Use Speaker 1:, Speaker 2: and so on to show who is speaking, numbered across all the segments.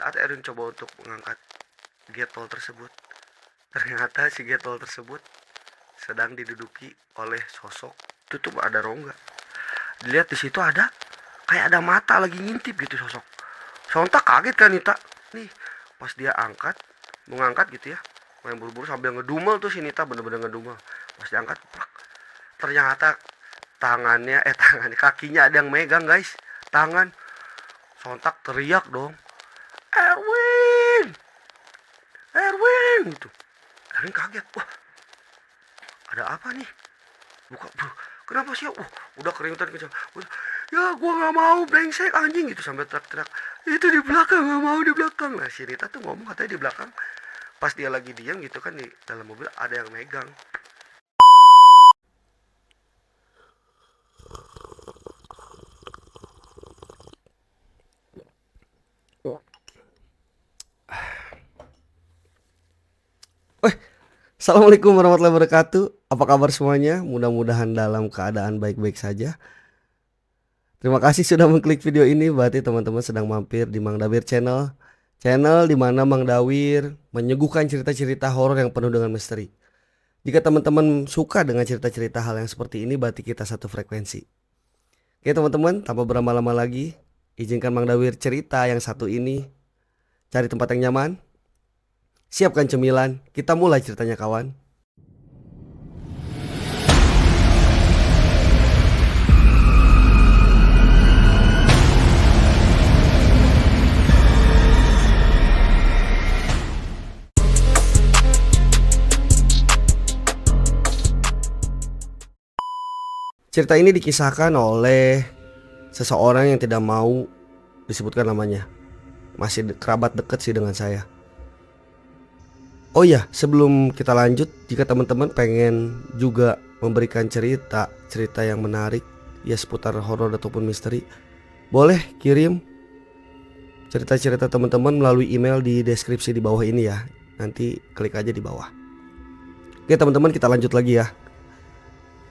Speaker 1: Saat Erwin coba untuk mengangkat getol tersebut, ternyata si getol tersebut sedang diduduki oleh sosok. Itu tuh ada rongga. Dilihat di situ ada kayak ada mata lagi ngintip gitu sosok. Sontak kaget kan Nita. Nih, pas dia mau ngangkat gitu ya. Main buru-buru sambil ngedumel tuh si Nita, bener-bener ngedumel. Pas diangkat, prak, ternyata tangannya, kakinya ada yang megang guys. Tangan. Sontak teriak dong. Erwin! Erwin! Gitu. Erwin kaget. Wah, ada apa nih? Buka, kenapa sih? Udah keringetan kecil. Ya gua nggak mau brengsek anjing gitu sampai teriak-teriak. Itu di belakang, nggak mau di belakang. Nah si Rita tuh ngomong katanya di belakang. Pas dia lagi diam gitu kan di dalam mobil ada yang megang. Weh, assalamualaikum warahmatullahi wabarakatuh. Apa kabar semuanya? Mudah-mudahan dalam keadaan baik-baik saja. Terima kasih sudah mengklik video ini. Berarti teman-teman sedang mampir di Mang Dawir Channel. Channel di mana Mang Dawir menyuguhkan cerita-cerita horor yang penuh dengan misteri. Jika teman-teman suka dengan cerita-cerita hal yang seperti ini, berarti kita satu frekuensi. Oke teman-teman, tanpa berlama-lama lagi, izinkan Mang Dawir cerita yang satu ini. Cari tempat yang nyaman, siapkan cemilan, kita mulai ceritanya kawan. Cerita ini dikisahkan oleh seseorang yang tidak mau disebutkan namanya. Masih kerabat dekat sih dengan saya. Oh iya, sebelum kita lanjut, jika teman-teman pengen juga memberikan cerita yang menarik ya seputar horor ataupun misteri, boleh kirim cerita-cerita teman-teman melalui email di deskripsi di bawah ini ya. Nanti klik aja di bawah. Oke teman-teman, kita lanjut lagi ya.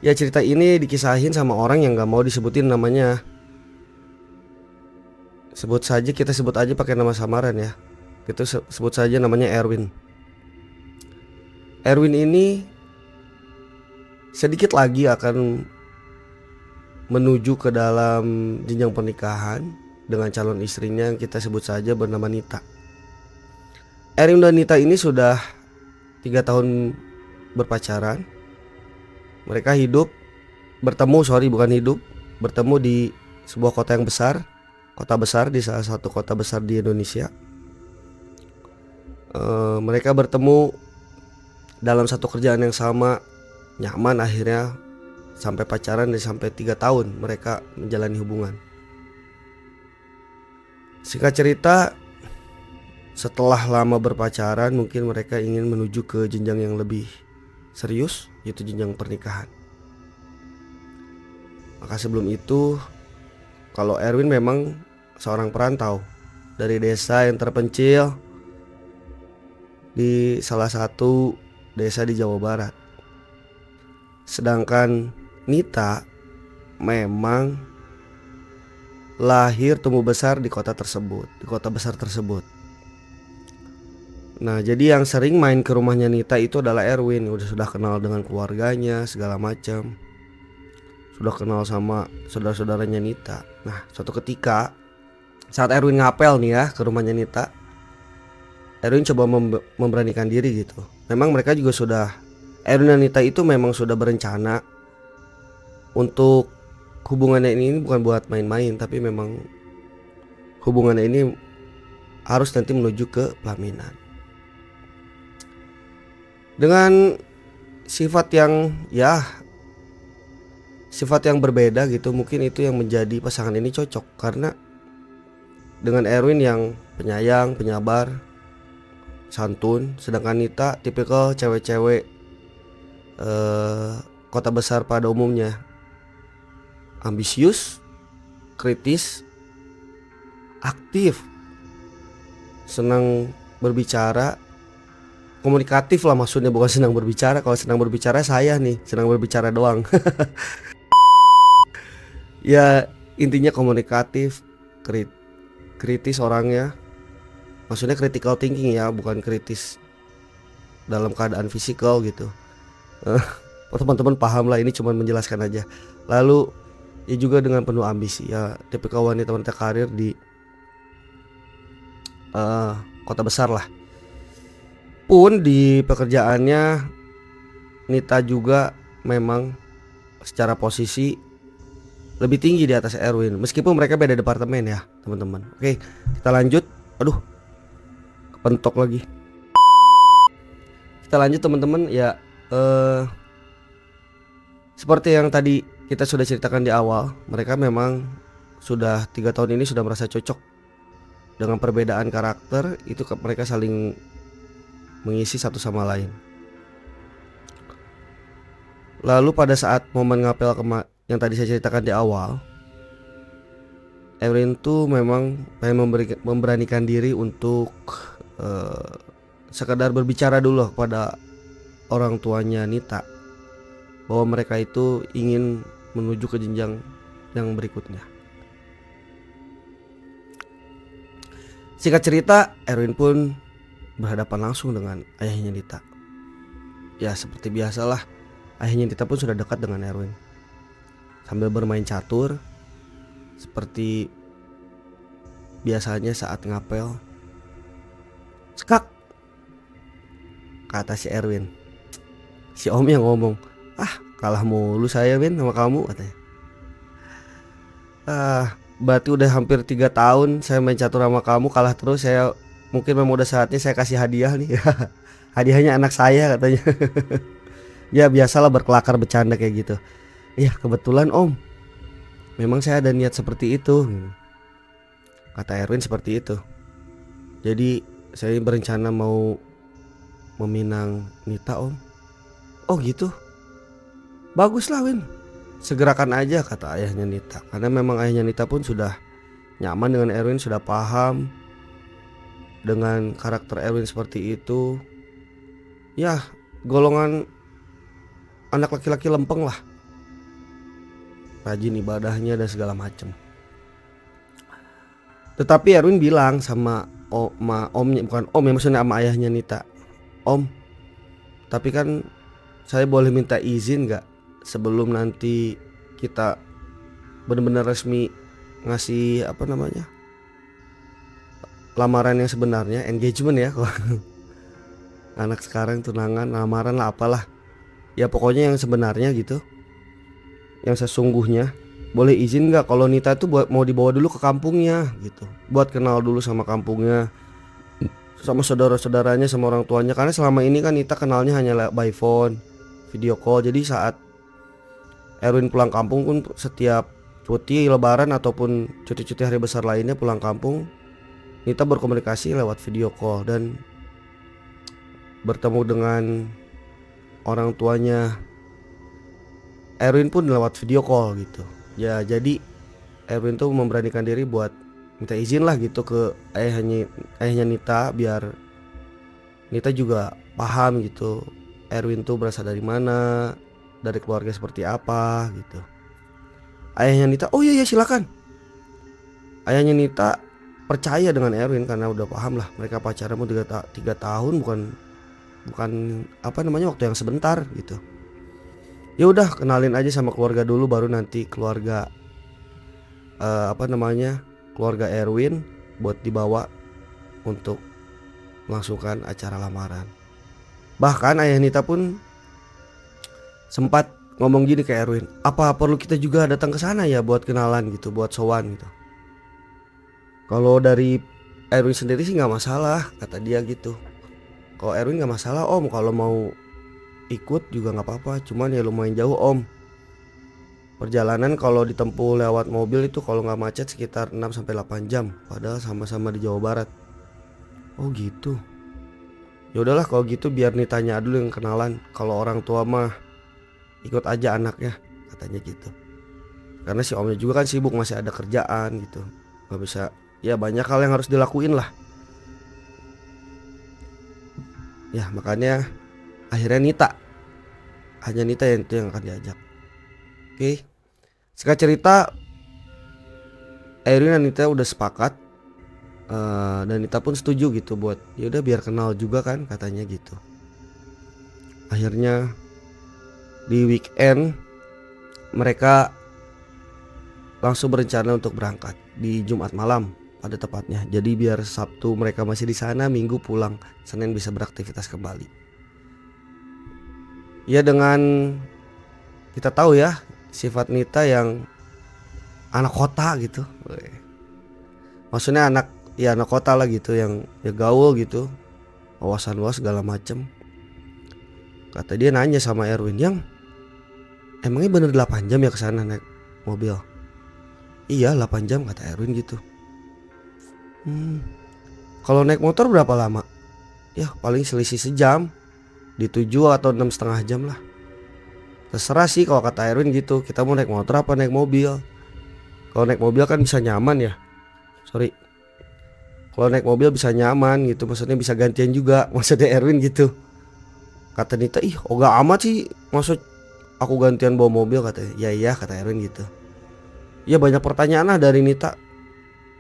Speaker 1: Ya cerita ini dikisahin sama orang yang gak mau disebutin namanya. Kita sebut aja pakai nama samaran ya. Kita sebut saja namanya Erwin. Erwin ini sedikit lagi akan menuju ke dalam jenjang pernikahan dengan calon istrinya yang kita sebut saja bernama Nita. Erwin dan Nita ini sudah 3 tahun berpacaran. Mereka bertemu di sebuah kota yang besar, di salah satu kota besar di Indonesia. Mereka bertemu dalam satu kerjaan yang sama, nyaman, akhirnya sampai pacaran dan sampai 3 tahun mereka menjalani hubungan. Singkat cerita, setelah lama berpacaran mungkin mereka ingin menuju ke jenjang yang lebih serius, yaitu jenjang pernikahan. Maka sebelum itu, kalau Erwin memang seorang perantau dari desa yang terpencil di salah satu desa di Jawa Barat. Sedangkan Nita memang lahir tumbuh besar di kota besar tersebut. Nah, jadi yang sering main ke rumahnya Nita itu adalah Erwin. Sudah kenal dengan keluarganya segala macam. Sudah kenal sama saudara-saudaranya Nita. Nah, suatu ketika saat Erwin ngapel nih ya ke rumahnya Nita, Erwin coba memberanikan diri gitu. Memang mereka juga Erwin dan Nita itu memang sudah berencana untuk hubungannya ini bukan buat main-main, tapi memang hubungannya ini harus nanti menuju ke pelaminan. Dengan sifat yang berbeda gitu, mungkin itu yang menjadi pasangan ini cocok. Karena dengan Erwin yang penyayang, penyabar, santun, sedangkan Nita tipikal cewek-cewek kota besar pada umumnya, ambisius, kritis, aktif, senang berbicara, komunikatif lah maksudnya, bukan senang berbicara. Kalau senang berbicara saya nih, senang berbicara doang. Ya intinya komunikatif, kritis orangnya, Maksudnya critical thinking ya, bukan kritis dalam keadaan fisikal gitu. Eh, Teman-teman paham lah, ini cuma menjelaskan aja. Lalu ya juga dengan penuh ambisi ya, tipikal wanita-wanita karir di kota besar lah. Pun di pekerjaannya Nita juga memang secara posisi lebih tinggi di atas Erwin, meskipun mereka beda departemen ya teman-teman. Oke, kita lanjut. Aduh, kepentok lagi. Kita lanjut teman-teman ya. Seperti yang tadi kita sudah ceritakan di awal, mereka memang sudah 3 tahun ini sudah merasa cocok dengan perbedaan karakter itu. Mereka saling mengisi satu sama lain. Lalu pada saat momen ngapel yang tadi saya ceritakan di awal, Erin tuh memang pengen memberanikan diri untuk sekedar berbicara dulu kepada orang tuanya Nita bahwa mereka itu ingin menuju ke jenjang yang berikutnya. Singkat cerita, Erwin pun berhadapan langsung dengan ayahnya Nita. Ya seperti biasalah, ayahnya Nita pun sudah dekat dengan Erwin. Sambil bermain catur seperti biasanya saat ngapel. Skak, kata si Erwin. Si Om yang ngomong, kalah mulu saya Win sama kamu, katanya. Berarti udah hampir 3 tahun saya main catur sama kamu, kalah terus. Saya mungkin memang udah saatnya saya kasih hadiah nih. Hadiahnya anak saya, katanya. Ya biasalah berkelakar bercanda kayak gitu. Iya kebetulan Om, memang saya ada niat seperti itu, kata Erwin seperti itu. Jadi saya berencana mau meminang Nita Om. Oh gitu, bagus lah Win, segerakan aja, kata ayahnya Nita. Karena memang ayahnya Nita pun sudah nyaman dengan Erwin, sudah paham dengan karakter Erwin seperti itu. Ya golongan anak laki-laki lempeng lah, rajin ibadahnya dan segala macam. Tetapi Erwin bilang sama omnya, bukan om ya, maksudnya sama ayahnya Nita, Om, tapi kan saya boleh minta izin gak sebelum nanti kita benar-benar resmi ngasih lamaran yang sebenarnya, engagement ya. Anak sekarang tunangan, lamaran lah apalah. Ya pokoknya yang sebenarnya gitu, yang sesungguhnya. Boleh izin gak kalau Nita tuh mau dibawa dulu ke kampungnya gitu, buat kenal dulu sama kampungnya, sama saudara-saudaranya, sama orang tuanya. Karena selama ini kan Nita kenalnya hanya by phone, video call. Jadi saat Erwin pulang kampung pun, setiap cuti lebaran ataupun cuti-cuti hari besar lainnya pulang kampung, Nita berkomunikasi lewat video call dan bertemu dengan orang tuanya Erwin pun lewat video call gitu. Ya jadi Erwin tuh memberanikan diri buat minta izin lah gitu ke ayahnya Nita, biar Nita juga paham gitu Erwin tuh berasal dari mana, dari keluarga seperti apa gitu. Ayahnya Nita, oh iya silakan. Ayahnya Nita percaya dengan Erwin karena udah paham lah mereka pacaran mau 3 tahun, bukan waktu yang sebentar gitu. Ya udah kenalin aja sama keluarga dulu, baru nanti keluarga keluarga Erwin buat dibawa untuk melangsungkan acara lamaran. Bahkan ayah Nita pun sempat ngomong gini ke Erwin, apa perlu kita juga datang ke sana ya buat kenalan gitu, buat sowan gitu. Kalau dari Erwin sendiri sih nggak masalah, kata dia gitu. Kalau Erwin nggak masalah Om, kalau mau ikut juga nggak apa-apa, cuman ya lumayan jauh Om. Perjalanan kalau ditempuh lewat mobil itu kalau nggak macet sekitar 6-8 jam, padahal sama-sama di Jawa Barat. Oh gitu. Ya udahlah kalau gitu biar Nitanya dulu yang kenalan, kalau orang tua mah ikut aja anaknya, katanya gitu. Karena si omnya juga kan sibuk, masih ada kerjaan gitu, nggak bisa, ya banyak hal yang harus dilakuin lah. Ya makanya akhirnya hanya Nita yang akan diajak. Oke. Singkat cerita, Erwin dan Nita udah sepakat Dan Nita pun setuju gitu buat ya udah biar kenal juga kan katanya gitu. Akhirnya di weekend mereka langsung berencana untuk berangkat di Jumat malam pada tepatnya. Jadi biar Sabtu mereka masih di sana, Minggu pulang, Senin bisa beraktivitas kembali. Ya dengan kita tahu ya sifat Nita yang anak kota gitu. Maksudnya anak kota lah gitu yang ya gaul gitu, wawasan luas segala macem. Kata dia nanya sama Erwin, "Yang emangnya bener 8 jam ya kesana naik mobil?" "Iya 8 jam," kata Erwin gitu. Kalau naik motor berapa lama?" "Ya paling selisih sejam, di 7 atau 6,5 jam lah." "Terserah sih kalau kata Erwin gitu, kita mau naik motor apa naik mobil. Kalau naik mobil kan bisa nyaman ya. Kalau naik mobil bisa nyaman gitu, maksudnya bisa gantian juga," maksudnya Erwin gitu. Kata Nita, "Ih ogah amat sih, maksud aku gantian bawa mobil," katanya. "Ya iya," kata Erwin gitu. Ya banyak pertanyaan lah dari Nita.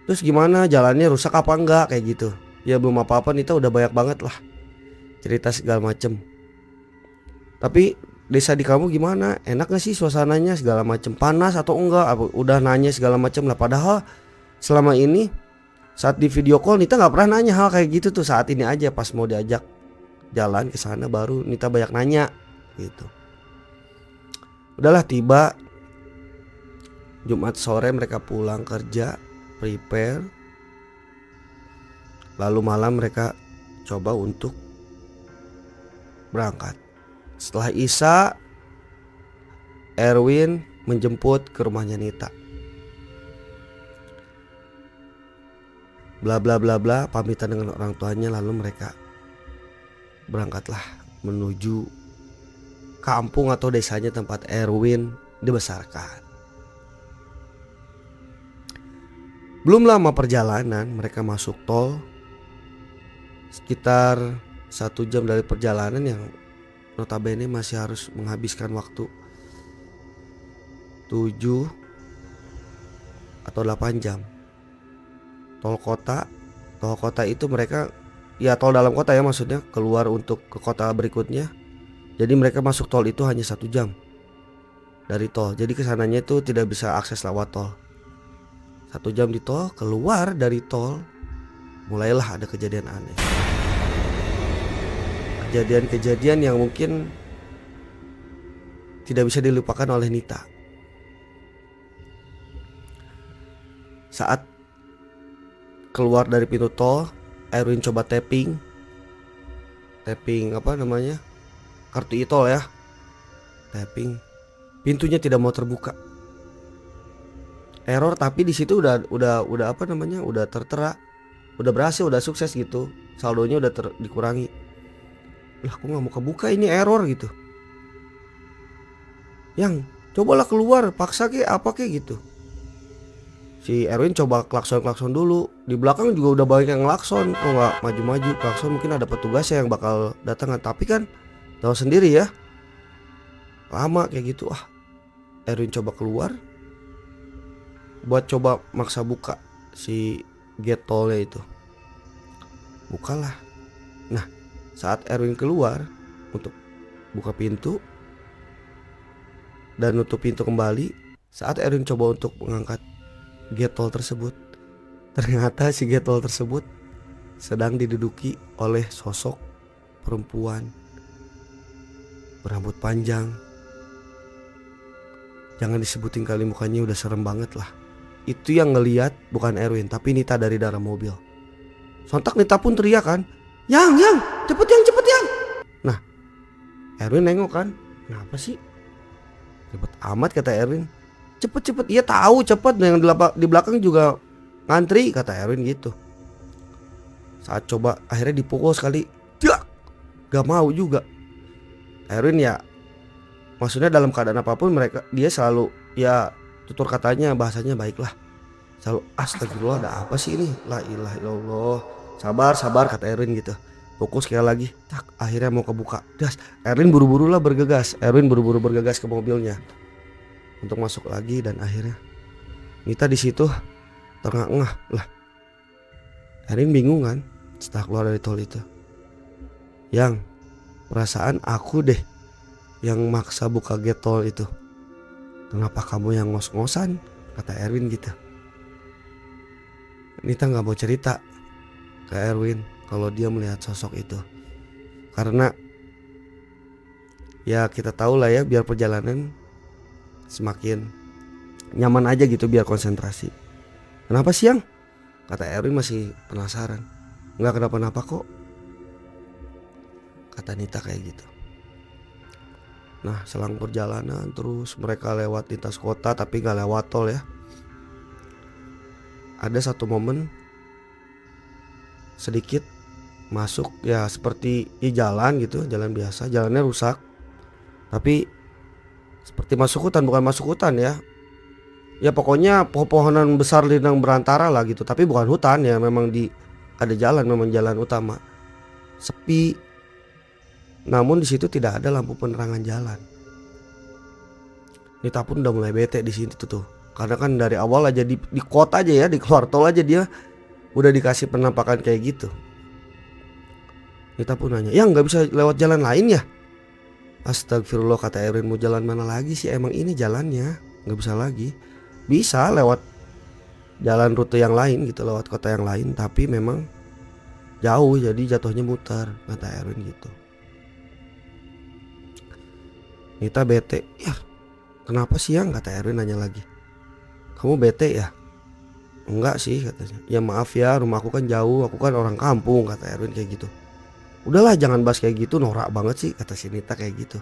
Speaker 1: "Terus gimana, jalannya rusak apa enggak?" kayak gitu. Ya belum apa-apa, Nita udah banyak banget lah cerita segala macem. "Tapi desa di kamu gimana? Enak gak sih suasananya segala macem? Panas atau enggak?" Udah nanya segala macem lah. Padahal selama ini saat di video call Nita nggak pernah nanya hal kayak gitu tuh. Saat ini aja pas mau diajak jalan ke sana baru Nita banyak nanya gitu. Udahlah tiba Jumat sore mereka pulang kerja, prepare. Lalu malam mereka coba untuk berangkat. Setelah Isya, Erwin menjemput ke rumahnya Nita. Bla bla bla bla, pamitan dengan orang tuanya, lalu mereka berangkatlah menuju kampung atau desanya tempat Erwin dibesarkan. Belum lama perjalanan mereka masuk tol. Sekitar 1 jam dari perjalanan yang notabene masih harus menghabiskan waktu 7 atau 8 jam. Tol kota itu mereka ya tol dalam kota ya, maksudnya keluar untuk ke kota berikutnya. Jadi mereka masuk tol itu hanya 1 jam dari tol. Jadi kesananya itu tidak bisa akses lewat tol. 1 jam di tol, keluar dari tol mulailah ada kejadian aneh. Kejadian-kejadian yang mungkin tidak bisa dilupakan oleh Nita. Saat keluar dari pintu tol, Erwin coba tapping apa namanya, kartu e-tol ya. Tapping, pintunya tidak mau terbuka. Error, tapi di situ udah apa namanya, udah tertera, udah berhasil, udah sukses gitu. Saldonya udah dikurangi. Lah kok nggak mau kebuka, ini error gitu. "Yang cobalah keluar, paksa ke apa ke gitu." Si Erwin coba klakson dulu. Di belakang juga udah banyak yang klakson, kok nggak maju-maju. Klakson mungkin ada petugasnya yang bakal datang, tapi kan tahu sendiri ya, lama kayak gitu. Erwin coba keluar buat coba maksa buka si gate tolnya itu. Bukalah. Nah saat Erwin keluar untuk buka pintu dan nutup pintu kembali, saat Erwin coba untuk mengangkat gate tol tersebut, ternyata si gate tol tersebut sedang diduduki oleh sosok perempuan berambut panjang. Jangan disebutin kali, mukanya udah serem banget lah. Itu yang ngelihat bukan Erwin tapi Nita dari dalam mobil. Sontak Nita pun teriak kan, Yang cepet yang. Nah Erwin nengok kan, kenapa sih cepet amat, kata Erwin. Cepet, iya tahu cepet, yang di belakang juga ngantri, kata Erwin gitu. Saat coba akhirnya dipukul sekali, gak mau juga. Erwin ya maksudnya dalam keadaan apapun dia selalu ya tutur katanya, bahasanya baiklah, selalu astagfirullah, ada apa sih ini, la ilaha illallah, sabar kata Erwin gitu. Pukul sekali lagi, akhirnya mau kebuka. Erwin buru-buru bergegas ke mobilnya untuk masuk lagi, dan akhirnya Nita di situ terengah-engah, lah Erin bingung kan setelah keluar dari tol itu. Yang perasaan aku deh yang maksa buka gate tol itu. Kenapa kamu yang ngos-ngosan? Kata Erwin gitu. Nita gak mau cerita ke Erwin kalau dia melihat sosok itu. Karena ya kita tahu lah ya, biar perjalanan semakin nyaman aja gitu, biar konsentrasi. Kenapa sih yang? Kata Erwin masih penasaran. Nggak kenapa-napa kok, kata Nita kayak gitu. Nah selang perjalanan terus mereka lewat lintas kota tapi gak lewat tol ya. Ada satu momen sedikit masuk ya seperti di jalan gitu, jalan biasa, jalannya rusak. Tapi seperti masuk hutan, bukan masuk hutan ya. Ya pokoknya pohon-pohonan besar rindang berantara lah gitu. Tapi bukan hutan ya, memang ada jalan, memang jalan utama. Sepi. Namun di situ tidak ada lampu penerangan jalan. Nita pun udah mulai bete di sini tuh. Karena kan dari awal aja di kota aja ya, di keluar tol aja dia udah dikasih penampakan kayak gitu. Nita pun nanya, "Ya nggak bisa lewat jalan lain ya?" Astagfirullah, kata Erin, mau jalan mana lagi sih, emang ini jalannya, nggak bisa lagi. Bisa lewat jalan rute yang lain gitu, lewat kota yang lain, tapi memang jauh jadi jatuhnya muter, kata Erin gitu. Nita bete, "Ya kenapa sih yang?" kata Erwin nanya lagi. "Kamu bete ya?" "Enggak sih," katanya. "Ya maaf ya, rumahku kan jauh, aku kan orang kampung," kata Erwin kayak gitu. "Udahlah jangan bahas kayak gitu, norak banget sih," kata si Nita kayak gitu.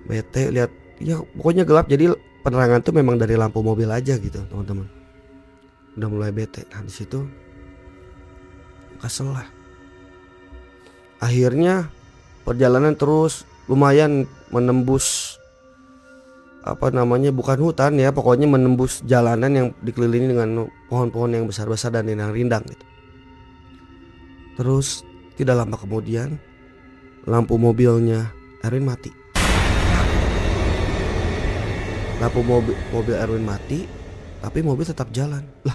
Speaker 1: Bete lihat, ya pokoknya gelap, jadi penerangan tuh memang dari lampu mobil aja gitu teman-teman. Udah mulai bete. Nah di situ kesel lah. Akhirnya perjalanan terus lumayan menembus bukan hutan ya, pokoknya menembus jalanan yang dikelilingi dengan pohon-pohon yang besar-besar dan rindang-rindang gitu. Terus tidak lama kemudian lampu mobilnya Erwin mati. Lampu mobil Erwin mati, tapi mobil tetap jalan. Lah,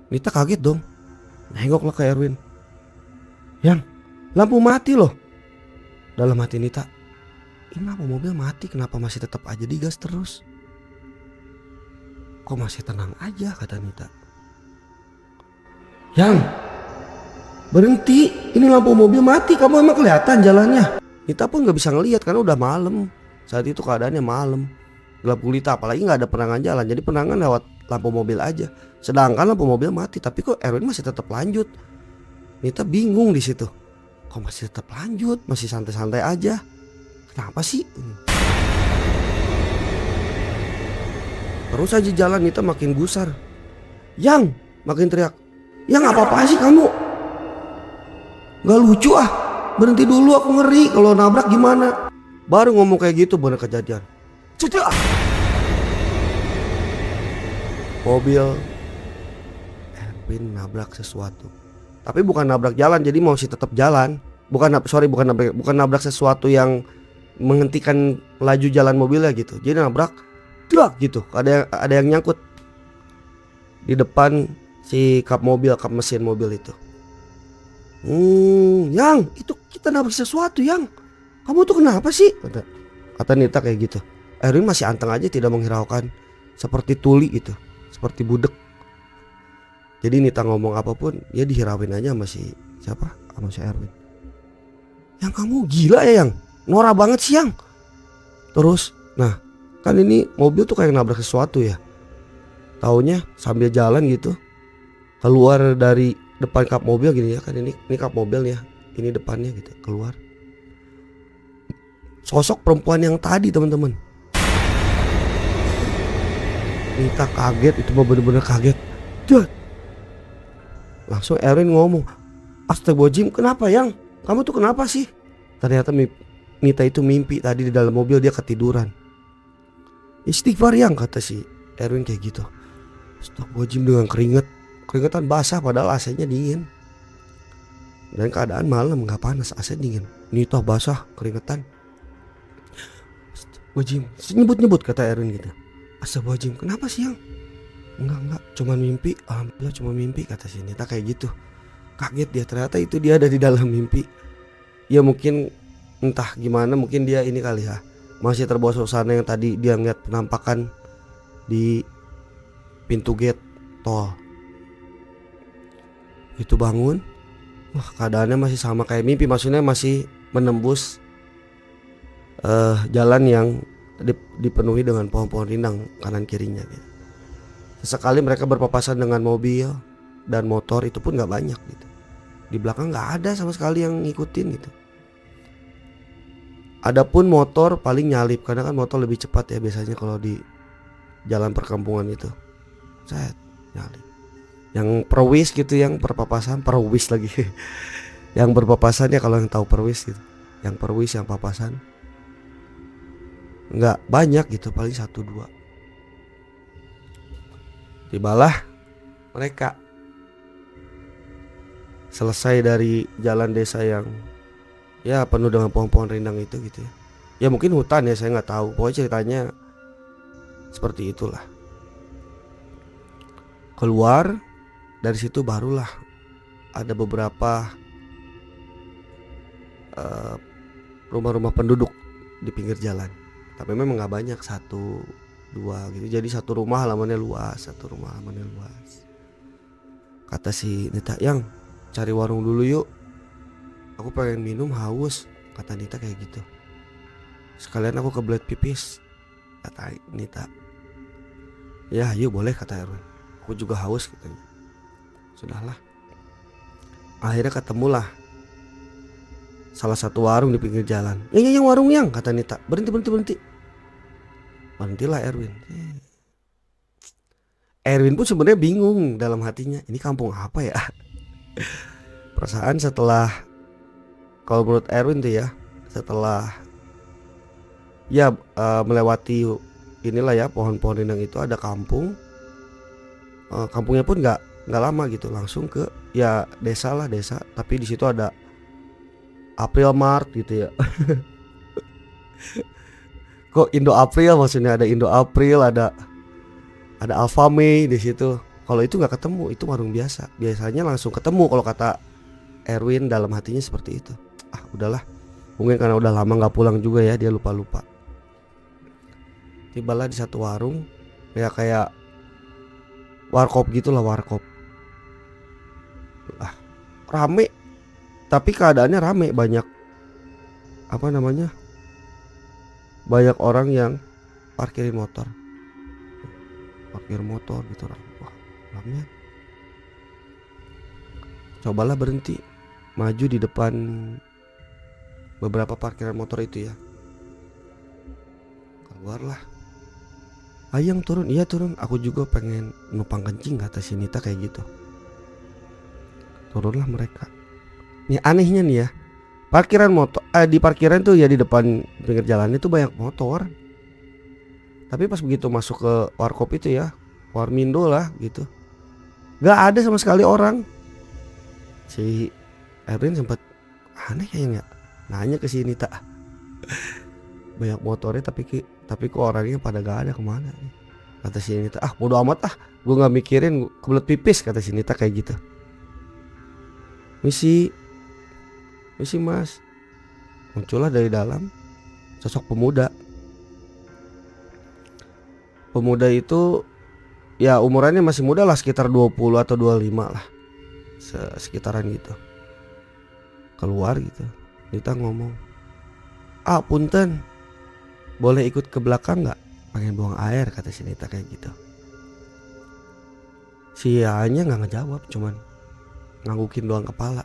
Speaker 1: Nita kaget dong. Nengoklah ke Erwin. "Yang, lampu mati loh." Dalam hati Nita, ini lampu mobil mati, kenapa masih tetap aja digas terus? Kok masih tenang aja, kata Nita. "Yang, berhenti, ini lampu mobil mati, kamu emang kelihatan jalannya." Nita pun gak bisa ngelihat karena udah malam. Saat itu keadaannya malam, gelap gulita, apalagi gak ada penerangan jalan. Jadi penerangan lewat lampu mobil aja. Sedangkan lampu mobil mati, tapi kok Erwin masih tetap lanjut. Nita bingung di situ. Kok masih tetap lanjut, masih santai-santai aja. Kenapa sih? Terus aja jalan, Nita makin gusar. "Yang," makin teriak. "Yang apa-apaan sih kamu? Gak lucu ah. Berhenti dulu, aku ngeri kalau nabrak gimana." Baru ngomong kayak gitu bener kejadian. Cedak. Mobil Erwin nabrak sesuatu. Tapi bukan nabrak jalan, jadi masih tetap jalan. Bukan nabrak sesuatu yang menghentikan laju jalan mobilnya gitu. Jadi nabrak dak gitu. Ada yang nyangkut di depan si kap mesin mobil itu. Yang itu kita nabrak sesuatu, Yang. Kamu tuh kenapa sih? Kata Nita kayak gitu. Erwin masih anteng aja, tidak menghiraukan, seperti tuli gitu, seperti budek. Jadi Nita ngomong apapun ya dihirauin aja sama si siapa? Sama si Erwin. "Yang, kamu gila ya, Yang? Norak banget sih, Yang." Terus, nah kan ini mobil tuh kayak nabrak sesuatu ya. Taunya sambil jalan gitu, keluar dari depan kap mobil gini ya, kan ini kap mobil ya, ini depannya gitu, keluar sosok perempuan yang tadi, teman-teman. Nita kaget, itu mah bener-bener kaget. Duh. Langsung Erwin ngomong, "Astagfirullahaladzim, kenapa, Yang? Kamu tuh kenapa sih?" Ternyata Nita itu mimpi tadi di dalam mobil dia ketiduran. "Istighfar, Yang," kata si Erwin kayak gitu. Astagfirullahaladzim, dengan keringetan basah padahal AC-nya dingin. Dan keadaan malam gak panas, AC dingin. Nita basah keringetan. "Astagfirullahaladzim," nyebut-nyebut kata Erwin gitu. "Astagfirullahaladzim, kenapa sih, Yang? enggak, cuman mimpi, alhamdulillah cuma mimpi, kata si Nita kayak gitu. Kaget dia, ternyata itu dia ada di dalam mimpi. Ya mungkin entah gimana, mungkin dia ini kali ya, masih terbawa suasana yang tadi dia ngeliat penampakan di pintu gate tol. Itu bangun, wah keadaannya masih sama kayak mimpi, maksudnya masih menembus jalan yang dipenuhi dengan pohon-pohon rindang kanan kirinya gitu. Sesekali mereka berpapasan dengan mobil dan motor, itu pun gak banyak gitu. Di belakang gak ada sama sekali yang ngikutin gitu. Adapun motor paling nyalip, karena kan motor lebih cepat ya biasanya kalau di jalan perkampungan itu. Set, nyalip. Yang perwis gitu, yang berpapasan, perwis lagi. Yang berpapasan ya, kalau yang tahu perwis gitu. Yang perwis, yang papasan nggak banyak gitu, paling 1-2. Tibalah mereka selesai dari jalan desa yang ya penuh dengan pohon-pohon rindang itu gitu ya. Ya mungkin hutan ya, saya nggak tahu. Pokoknya ceritanya seperti itulah. Keluar dari situ barulah ada beberapa rumah-rumah penduduk di pinggir jalan. Tapi memang nggak banyak, 1-2 gitu. Jadi satu rumah halamannya luas, Kata si Nita, "Yang cari warung dulu yuk, aku pengen minum, haus," kata Nita kayak gitu. "Sekalian aku kebelet pipis," kata Nita. "Ya yuk boleh," kata Erwin, "aku juga haus," katanya. Sudahlah, akhirnya ketemulah salah satu warung di pinggir jalan. Yang warung yang," kata Nita. Berhenti. Berhentilah Erwin. Erwin pun sebenarnya bingung dalam hatinya, ini kampung apa ya? Perasaan setelah, kalau menurut Erwin tuh ya, setelah ya melewati inilah ya pohon-pohon rindang itu, ada kampung. Kampungnya pun nggak lama gitu, langsung ke ya desa, tapi di situ ada April Mart gitu ya. Kok Indo April, maksudnya ada Indo April, ada Alfamay di situ. Kalau itu nggak ketemu, itu warung biasa. Biasanya langsung ketemu kalau kata Erwin dalam hatinya seperti itu. Udahlah, mungkin karena udah lama nggak pulang juga ya, dia lupa. Tibalah di satu warung, ya kayak warkop gitulah, warkop. Rame, tapi keadaannya rame, banyak banyak orang yang parkir motor gitu. Wah, rame. Cobalah berhenti, maju di depan beberapa parkiran motor itu ya. Keluarlah, "Ayang turun." "Iya turun, aku juga pengen numpang kencing," kata si Nita kayak gitu. Turunlah mereka. Nih anehnya nih ya, parkiran motor di parkiran tuh ya, di depan pinggir jalan itu banyak motor. Tapi pas begitu masuk ke warkop itu ya, warmindo lah gitu, gak ada sama sekali orang. Si Erin sempat aneh kayaknya, nanya ke si Nita, "Banyak motornya tapi kok orangnya pada gak ada, kemana?" Kata si Nita, "Bodo amat gue gak mikirin, kebelet pipis," kata si Nita kayak gitu. Misi Mas. Muncullah dari dalam sosok pemuda. Pemuda itu ya umurannya masih muda lah, sekitar 20 atau 25 lah, sekitaran gitu. Keluar gitu, Nita ngomong, "Punten, boleh ikut ke belakang gak? Pengen buang air," kata si Nita kayak gitu. Si Anya gak ngejawab, cuman nganggukin doang kepala.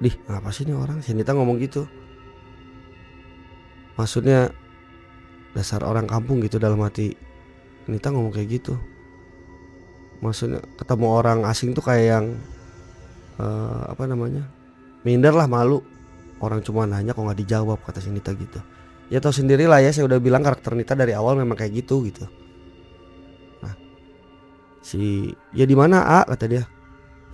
Speaker 1: "Dih, ngapa sih ini orang?" Si Nita ngomong gitu. Maksudnya dasar orang kampung gitu, dalam hati Nita ngomong kayak gitu. Maksudnya ketemu orang asing tuh kayak yang minder lah, malu. Orang cuma nanya kok gak dijawab, kata si Nita gitu. Ya tahu sendirilah ya, saya udah bilang karakter Nita dari awal memang kayak gitu. Nah, ya di mana kata dia.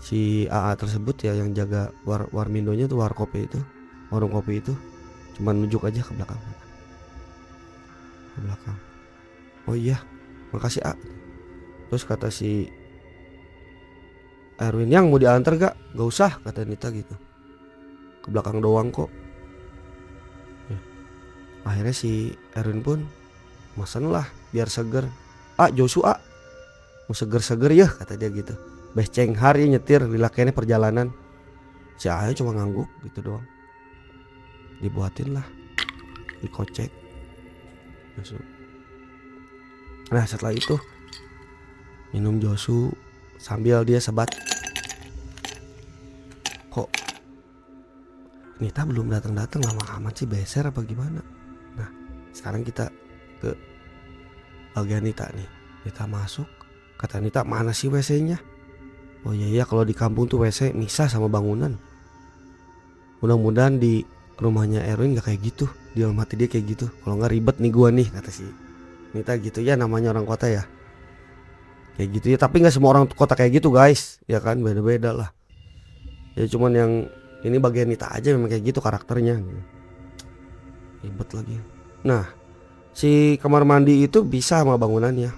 Speaker 1: Si AA tersebut ya, yang jaga warmindonya tuh, warung kopi itu, cuman nunjuk aja ke belakang. "Oh iya, makasih A." Terus kata si Erwin, yang mau diantar gak? Gak usah, kata Nita gitu, ke belakang doang kok. Ya. Akhirnya si Erwin pun mesen lah biar seger. Joshua mau seger-seger ya, kata dia gitu. Beceng hari nyetir dilakainya perjalanan. Si Ayo cuma ngangguk gitu doang. Dibuatin lah, dikocek. Nah setelah itu minum Josu sambil dia sebat, kok Nita belum datang-datang, lama amat sih, beser apa gimana. Nah sekarang kita ke bagian Nita nih. Nita masuk, kata Nita, mana sih WC-nya? Oh iya kalau di kampung tuh WC misah sama bangunan. Mudah-mudahan di rumahnya Erwin gak kayak gitu, di dalam hati dia kayak gitu. Kalau gak ribet nih gua nih, kata si Nita gitu. Ya namanya orang kota ya, kayak gitu ya. Tapi gak semua orang kota kayak gitu guys, ya kan, beda-beda lah. Ya cuman yang ini bagian Nita aja memang kayak gitu karakternya. Ribet lagi. Nah si kamar mandi itu bisa sama bangunannya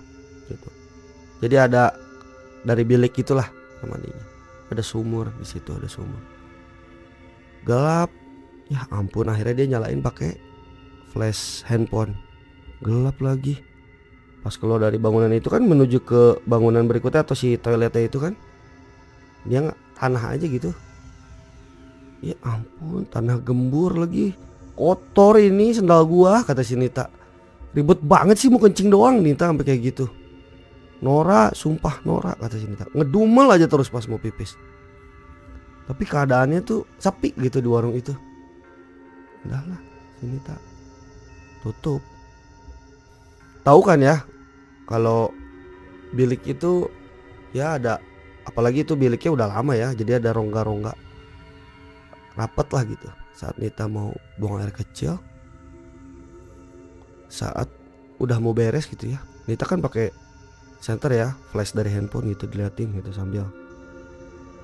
Speaker 1: gitu. Jadi ada dari bilik gitulah kamar mandinya. Ada sumur di situ, ada sumur. Gelap. Ya ampun, akhirnya dia nyalain pakai flash handphone. Gelap lagi. Pas keluar dari bangunan itu kan menuju ke bangunan berikutnya atau si toiletnya itu kan, dia tanah aja gitu. Ya ampun, tanah gembur lagi. Kotor ini sendal gua, kata si Nita. Ribet banget sih mau kencing doang Nita sampai kayak gitu. Nora, sumpah Nora, kata si Nita. Ngedumel aja terus pas mau pipis. Tapi keadaannya tuh sepi gitu di warung itu. Udahlah, si Nita tutup. Tahu kan ya, kalau bilik itu ya ada, apalagi itu biliknya udah lama ya, jadi ada rongga-rongga rapet lah gitu. Saat Nita mau buang air kecil, saat udah mau beres gitu ya, Nita kan pakai senter ya, flash dari handphone gitu, diliatin gitu sambil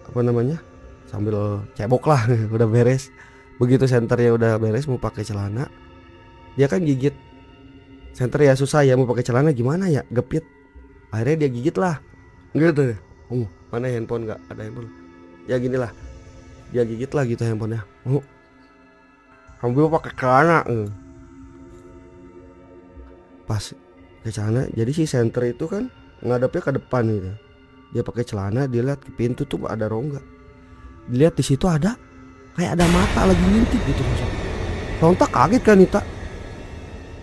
Speaker 1: apa namanya, sambil cebok lah. Udah beres, begitu senternya udah beres mau pakai celana, dia kan gigit senter ya, susah ya, mau pakai celana gimana ya, gepit. Akhirnya dia gigit lah gitu. Mana handphone, nggak ada handphone. Ya gini lah, dia gigit lah gitu handphonenya. Ambil pakai celana. Pas ke celana, jadi si senter itu kan ngadepnya ke depan gitu. Dia pakai celana, dia lihat ke pintu tuh ada rongga. Dilihat di situ ada kayak ada mata lagi ngintip gitu. Sontak kaget kan Nita.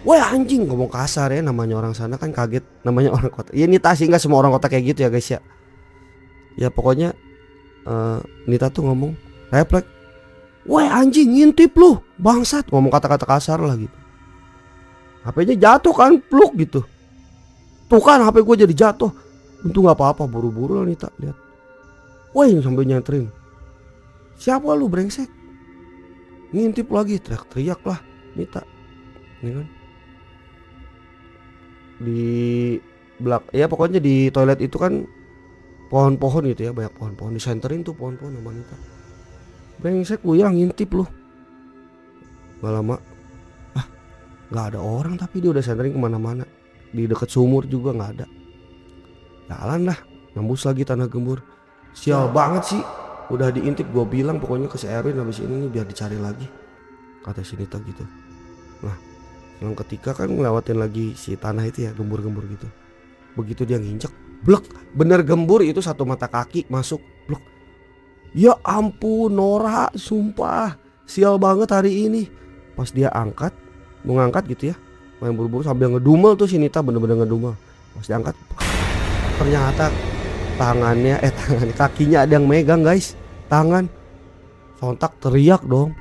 Speaker 1: Wah anjing, ngomong kasar ya, namanya orang sana kan kaget, namanya orang kota. Ya Nita sih, nggak semua orang kota kayak gitu ya guys ya. Ya pokoknya Nita tuh ngomong refleks, wah anjing ngintip lu bangsat, ngomong kata-kata kasar lah gitu. HP-nya jatuh kan, pluk gitu. Tuh kan HP gue jadi jatuh. Untung gak apa-apa, buru-buru lah Nita lihat. Wah sampai nyantrin, siapa lu brengsek, ngintip lagi, teriak-teriak lah Nita. Ini kan di belak, ya pokoknya di toilet itu kan pohon-pohon gitu ya, banyak pohon-pohon, disenterin tuh pohon-pohon sama Nita. Brengsek lu ya, ngintip lu. Gak lama, gak ada orang, tapi dia udah senterin kemana-mana. Di deket sumur juga gak ada. Jalan lah, nembus lagi tanah gembur. Sial banget sih, udah diintip, gue bilang pokoknya ke si Erwin habis ini nih biar dicari lagi, kata si Nita gitu. Nah selang ketika kan ngelewatin lagi si tanah itu ya, gembur-gembur gitu. Begitu dia nginjek, blek, bener gembur itu, satu mata kaki masuk, blek. Ya ampun Nora, sumpah sial banget hari ini. Pas dia angkat, mau ngangkat gitu ya, main buru-buru sambil ngedumel tuh si Nita, bener-bener ngedumel. Pas diangkat, ternyata tangannya, kakinya ada yang megang guys, tangan. Sontak teriak dong,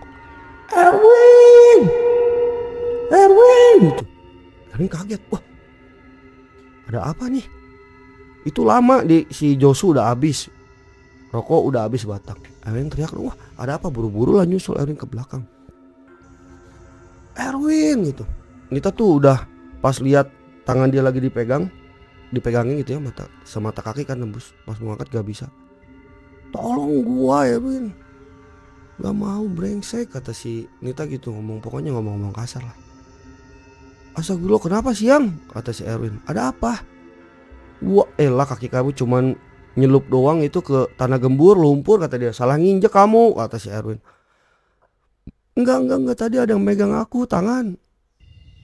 Speaker 1: Erwin, Erwin gitu. Erwin kaget, wah ada apa nih? Itu lama di si Josu udah habis, rokok udah habis batang. Erwin teriak, wah ada apa? Buru-buru lah nyusul Erwin ke belakang. Erwin gitu. Nita tuh udah pas lihat tangan dia lagi dipegangin gitu ya, mata semata kaki kan nembus, pas mau angkat gak bisa. Tolong gua Erwin, gak mau brengsek, kata si Nita gitu, pokoknya ngomong kasar lah. Astagfirullah, kenapa siang, kata si Erwin, ada apa? Wah elah, kaki kamu cuman nyelup doang itu ke tanah gembur, lumpur, kata dia. Salah nginjek kamu, kata si Erwin. Enggak, tadi ada yang megang aku tangan.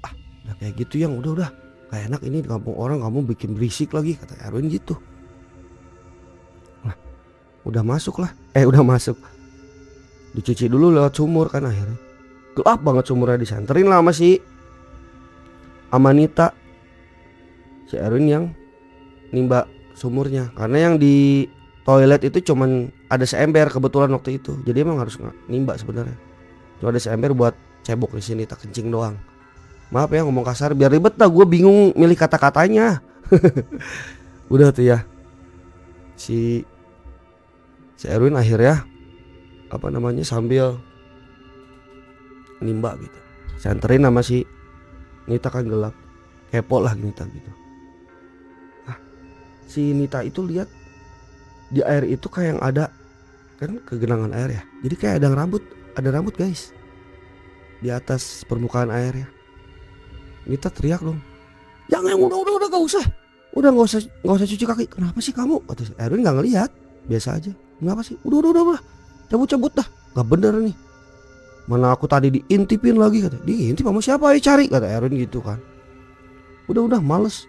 Speaker 1: Ah, udah kayak gitu yang udah gak enak ini di kampung orang, kamu bikin berisik lagi, kata Erwin gitu. Nah, udah masuk lah. Udah masuk. Dicuci dulu lewat sumur kan akhirnya. Gelap banget sumurnya, disanterin lah sama si Amanita. Si Erwin yang nimba sumurnya, karena yang di toilet itu cuman ada seember kebetulan waktu itu. Jadi emang harus nimba sebenarnya. Cuma ada seember buat cebok di sini, tak kencing doang. Maaf ya ngomong kasar, biar ribet dah, gue bingung milih kata-katanya. Udah tuh ya, si Erwin akhirnya sambil nimba gitu, santerin sama si Nita, kan gelap, kepo lah Nita gitu. Si Nita itu lihat di air itu kayak yang ada kan kegenangan air ya, jadi kayak ada rambut guys di atas permukaan air ya. Nita teriak dong, jangan, udah gak usah cuci kaki. Kenapa sih kamu? Kata si Erwin nggak ngelihat, biasa aja. Kenapa sih? Udah cabut dah, nggak bener nih. Mana aku tadi diintipin lagi, kata. Diintip sama siapa? Ayo cari, kata Erwin gitu kan. Udah males.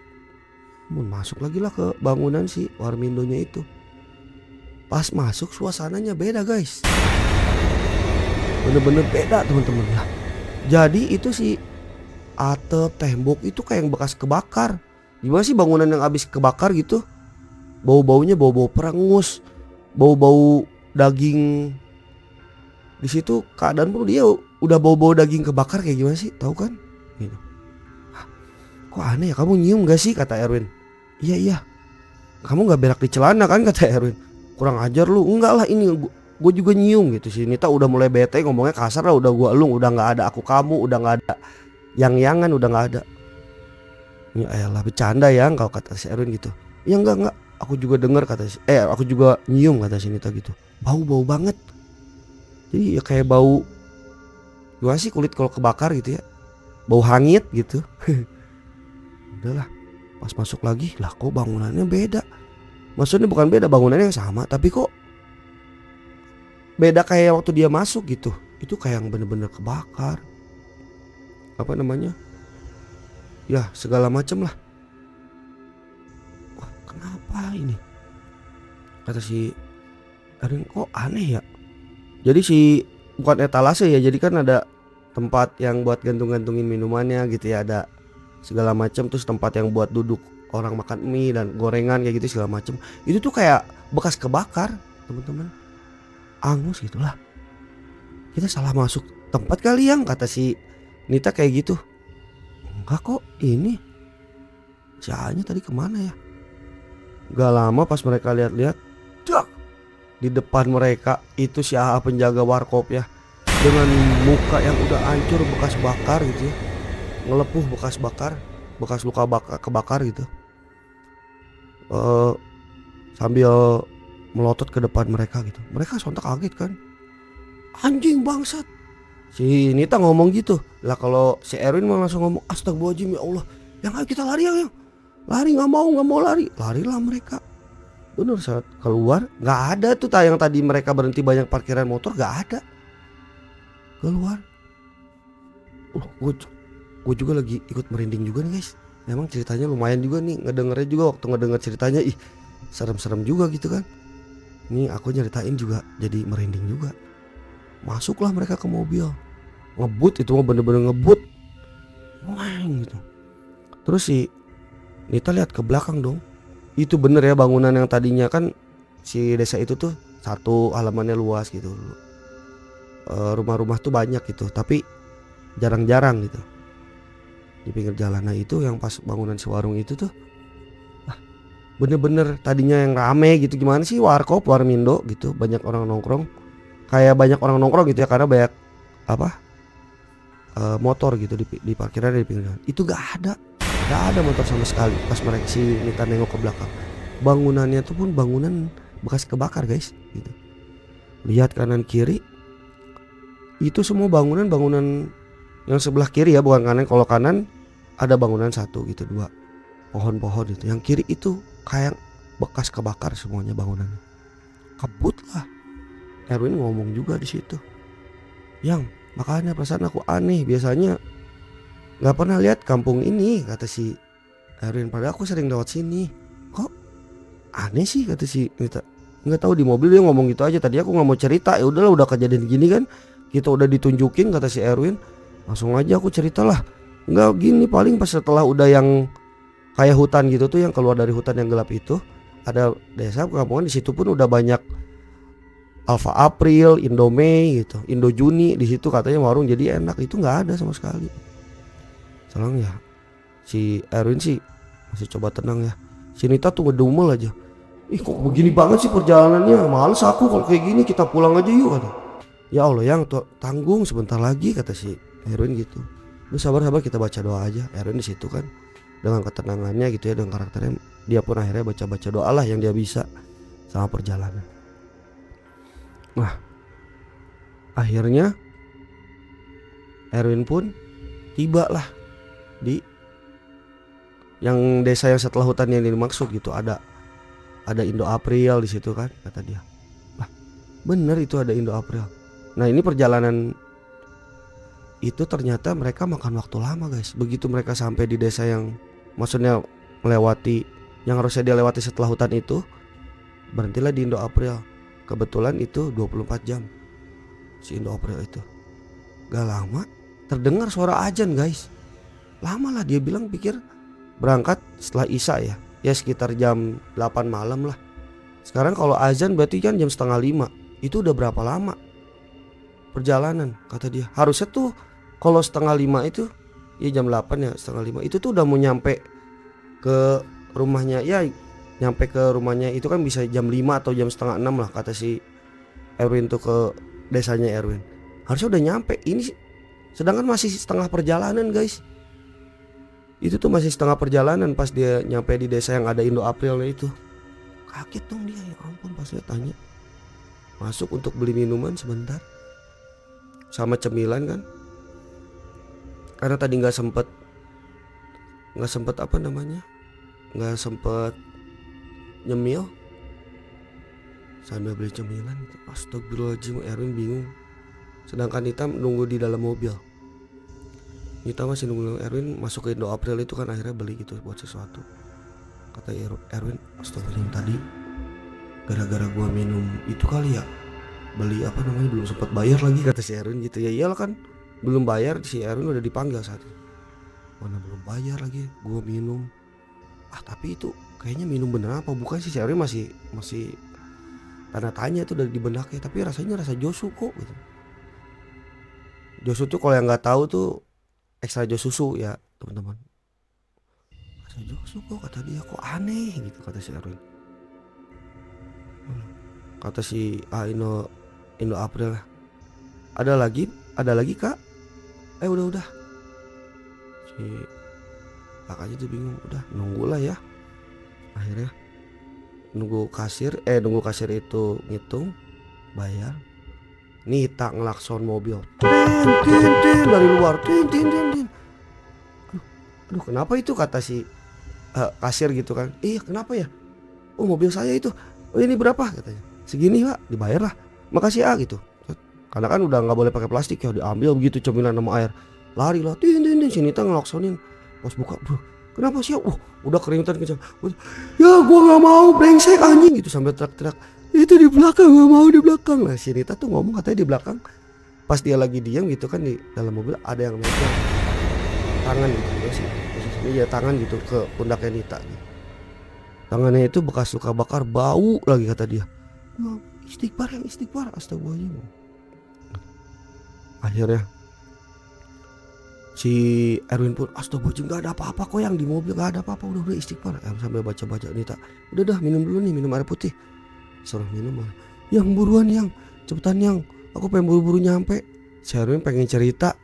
Speaker 1: Masuk lagi lah ke bangunan si Warmindonya itu. Pas masuk suasananya beda guys, bener-bener beda teman-teman ya. Jadi itu si atap tembok itu kayak yang bekas kebakar. Gimana sih bangunan yang habis kebakar gitu? Bau-baunya bau-bau perengus, bau-bau daging. Di situ keadaan pun dia udah bau-bau daging kebakar, kayak gimana sih? Tahu kan? Gitu. Kok aneh ya, kamu nyium gak sih? Kata Erwin. Iya. Kamu gak berak di celana kan? Kata Erwin. Kurang ajar lu. Enggak lah, ini gue juga nyium gitu. Si Nita udah mulai bete, ngomongnya kasar lah. Udah gue elung, udah gak ada aku kamu, udah gak ada yang-yangan, udah gak ada. Ya elah bercanda ya kalau kata si Erwin gitu. Ya enggak, aku juga dengar kata aku juga nyium, kata si Nita gitu. Bau banget. Jadi ya kayak bau gimana sih kulit kalau kebakar gitu ya, bau hangit gitu. Udahlah, pas masuk lagi lah kok bangunannya beda. Maksudnya bukan beda, bangunannya yang sama, tapi kok beda kayak waktu dia masuk gitu. Itu kayak yang bener-bener kebakar. Ya segala macem lah. Wah kenapa ini? Kata si Erwin, kok aneh ya. Jadi bukan etalase ya, jadi kan ada tempat yang buat gantung-gantungin minumannya gitu ya, ada segala macam. Terus tempat yang buat duduk orang makan mie dan gorengan kayak gitu segala macam. Itu tuh kayak bekas kebakar teman-teman, angus gitulah. Kita salah masuk tempat kali yang, kata si Nita kayak gitu. Enggak kok, ini Cahanya tadi kemana ya. Gak lama pas mereka lihat-lihat, di depan mereka itu si AA penjaga warkop ya, dengan muka yang udah hancur bekas bakar gitu ya, ngelepuh bekas bakar, bekas luka kebakar gitu. Sambil melotot ke depan mereka gitu. Mereka sontak kaget kan, anjing bangsat. Si Nita ngomong gitu lah, kalau si Erwin mau langsung ngomong astagfirullahaladzim ya Allah, yang ayo kita lari, yang lari, nggak mau lari, larilah mereka. Bener, saat keluar nggak ada tuh yang tadi mereka berhenti banyak parkiran motor, nggak ada. Keluar, gue juga lagi ikut merinding juga nih guys. Memang ceritanya lumayan juga nih, ngedengernya juga. Waktu ngedenger ceritanya serem-serem juga gitu kan. Ini aku nyeritain juga jadi merinding juga. Masuklah mereka ke mobil, ngebut, itu mah bener-bener ngebut, wah gitu. Terus si Nita lihat ke belakang dong. Itu bener ya, bangunan yang tadinya kan si desa itu tuh satu halamannya luas gitu, rumah-rumah tuh banyak gitu, tapi jarang-jarang gitu di pinggir jalan. Nah itu yang pas bangunan si warung itu tuh bener-bener tadinya yang rame gitu. Gimana sih, warkop, warmindo gitu, banyak orang nongkrong, kayak banyak orang nongkrong gitu ya, karena banyak motor gitu di parkiran di pinggir jalan. Itu gak ada motor sama sekali pas mereka si Nita nengok ke belakang. Bangunannya tuh pun bangunan bekas kebakar guys gitu. Lihat kanan kiri, itu semua bangunan yang sebelah kiri ya, bukan kanan. Kalau kanan ada bangunan satu gitu, dua pohon-pohon itu. Yang kiri itu kayak bekas kebakar semuanya bangunannya. Kabut lah. Erwin ngomong juga di situ. Yang makanya perasaan aku aneh, biasanya nggak pernah lihat kampung ini, kata si Erwin. Padahal aku sering lewat sini. Kok aneh sih, kata si Nita. Nggak tahu, di mobil dia ngomong gitu aja. Tadi aku nggak mau cerita, ya udahlah, udah kejadian gini kan, kita udah ditunjukin, kata si Erwin. Langsung aja aku ceritalah. Nggak gini, paling pas setelah udah yang kayak hutan gitu tuh, yang keluar dari hutan yang gelap itu, ada desa perkampungan, di situ pun udah banyak Alfa April, Indomie gitu, Indo Juni di situ katanya warung, jadi enak. Itu nggak ada sama sekali. Selang ya si Erwin sih masih coba tenang ya. Si Nita tuh ngedumel aja. Ih kok begini banget sih perjalanannya, males aku kalau kayak gini, kita pulang aja yuk, kata. Ya Allah yang tanggung sebentar lagi, kata si Erwin gitu. Lu sabar-sabar, kita baca doa aja. Erwin di situ kan dengan ketenangannya gitu ya, dengan karakternya, dia pun akhirnya baca doa lah yang dia bisa sama perjalanan. Nah akhirnya Erwin pun tiba lah di yang desa yang setelah hutan yang dimaksud gitu. Ada Indo April di situ kan, kata dia. Lah bener itu ada Indo April. Nah ini perjalanan itu ternyata mereka makan waktu lama guys. Begitu mereka sampai di desa yang maksudnya melewati, yang harusnya dia lewati setelah hutan itu, berhentilah di Indo April. Kebetulan itu 24 jam si Indo April itu. Gak lama terdengar suara azan guys. Lama lah, dia bilang pikir berangkat setelah Isya ya. Ya sekitar jam 8 malam lah. Sekarang kalau azan berarti kan jam setengah 5. Itu udah berapa lama perjalanan, kata dia. Harusnya tuh kalau setengah 5 itu, ya jam 8 ya, setengah 5 itu tuh udah mau nyampe ke rumahnya. Ya nyampe ke rumahnya itu kan bisa jam 5 atau jam setengah 6 lah, kata si Erwin tuh ke desanya Erwin. Harusnya udah nyampe. Ini sedangkan masih setengah perjalanan guys. Itu tuh masih setengah perjalanan pas dia nyampe di desa yang ada Indo Aprilnya itu. Kaget dong dia, ya ampun, pas dia tanya. Masuk untuk beli minuman sebentar sama cemilan kan, karena tadi nggak sempet apa namanya, nggak sempet nyemil, sambil beli cemilan. Astagfirullahaladzim, Erwin bingung. Sedangkan Nita nunggu di dalam mobil. Nita masih nunggu Erwin masuk ke Indo April itu kan, akhirnya beli gitu buat sesuatu. Kata Erwin, astagfirullahaladzim, tadi gara-gara gua minum itu kali ya, beli apa namanya, belum sempat bayar lagi, kata si Erwin gitu. Ya iyalah kan belum bayar, si Erwin udah dipanggil saat itu. Mana belum bayar lagi, gua minum. Tapi itu kayaknya minum bener apa bukan sih, si Erwin masih tanda tanya itu dari di benaknya. Tapi rasanya rasa Josu kok gitu. Josu tuh kalau yang nggak tahu tuh ekstra jos susu ya teman-teman. Rasa Josu kok, kata dia, kok aneh gitu, kata si Erwin. Kata si Indo April, ada lagi kak? Udah. Si kakaknya tuh bingung, udah nunggulah ya. Akhirnya nunggu kasir itu ngitung bayar. Nita ngelakson mobil, tin dari luar, tin. Aduh kenapa itu, kata si kasir gitu kan. Kenapa ya? Oh mobil saya itu. Oh ini berapa, katanya. Segini pak, dibayar lah, makasih ya gitu. Karena kan udah nggak boleh pakai plastik ya, diambil begitu cemilan sama air. Lari lah, tin si Nita ngelaksonin. Pas buka, bro kenapa sih? Udah keringetan kencang. Ya gua nggak mau, brengsek anjing gitu, sambil teriak-teriak. Itu di belakang, nggak mau di belakang. Nah si Nita tuh ngomong katanya di belakang, pas dia lagi diam gitu kan, di dalam mobil ada yang megang tangan gitu ya sih, posisinya ya tangan gitu ke pundaknya Nita gitu. Tangannya itu bekas luka bakar, bau lagi, kata dia. Istighfar, astagfirullahaladzim. Akhirnya si Erwin pun, astagfirullahaladzim, gak ada apa-apa kok yang di mobil, gak ada apa-apa, udah istighfar. Sambil baca Nita, udah dah minum dulu nih, minum air putih. Suruh minum, yang buruan yang, cepetan yang, aku pengen buru-buru nyampe. Si Erwin pengen cerita,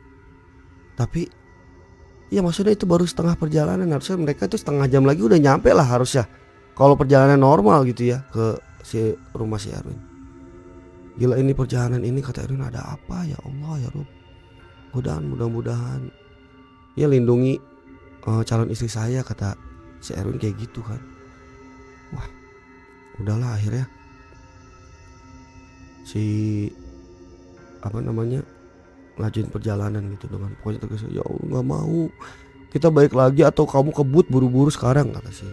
Speaker 1: tapi ya maksudnya itu baru setengah perjalanan, harusnya mereka itu setengah jam lagi udah nyampe lah harusnya, kalau perjalanan normal gitu ya, ke si rumah si Erwin. Gila ini perjalanan ini, kata Erwin, ada apa ya Allah ya Rob. Mudah-mudahan ya lindungi calon istri saya, kata si Erwin kayak gitu kan. Udahlah akhirnya si ngajuin perjalanan gitu dengan pokoknya tegas, ya Allah nggak mau kita balik lagi atau kamu kebut buru-buru sekarang, kata si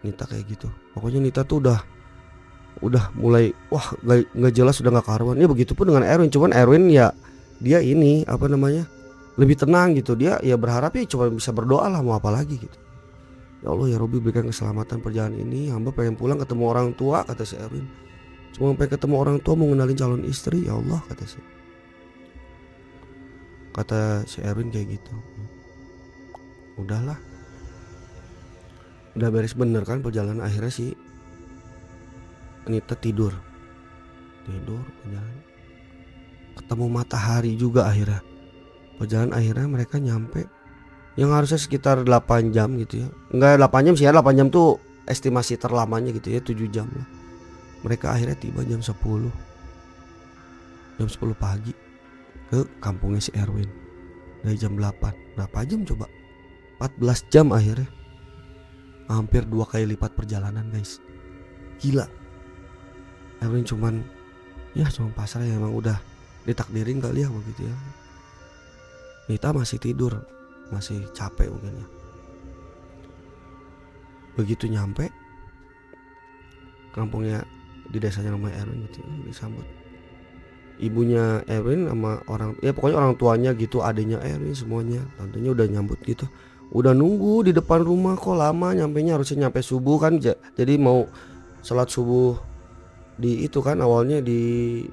Speaker 1: Nita kayak gitu. Pokoknya Nita tuh udah mulai wah nggak jelas, udah nggak karuan. Ya begitupun dengan Erwin, cuman Erwin ya dia ini lebih tenang gitu. Dia ya berharap ya cuma bisa berdoa lah, mau apa lagi gitu. Ya Allah ya Robi, berikan keselamatan perjalanan ini, hamba pengen pulang ketemu orang tua, kata si Erwin. Cuma pengen ketemu orang tua, mau ngenalin calon istri, ya Allah, kata si Erwin kayak gitu. Udahlah, udah beres bener kan perjalanan. Akhirnya si Anita tidur perjalanan, ketemu matahari juga akhirnya. Perjalanan akhirnya mereka nyampe yang harusnya sekitar 8 jam gitu ya. Enggak 8 jam sih ya, 8 jam tuh estimasi terlamanya gitu ya, 7 jam lah. Mereka akhirnya tiba jam 10 pagi ke kampungnya si Erwin. Dari jam 8, berapa jam coba? 14 jam akhirnya. Hampir 2 kali lipat perjalanan guys. Gila. Erwin cuman pasrah ya, emang udah ditakdirin kali ya begitu ya. Nita masih tidur, masih capek mungkin ya. Begitu nyampe kampungnya di desanya namanya Erwin gitu, disambut ibunya Erwin sama pokoknya orang tuanya gitu, adiknya Erwin semuanya, tantenya udah nyambut gitu. Udah nunggu di depan rumah, kok lama nyampenya, harusnya nyampe subuh kan. Jadi mau sholat subuh di itu kan awalnya di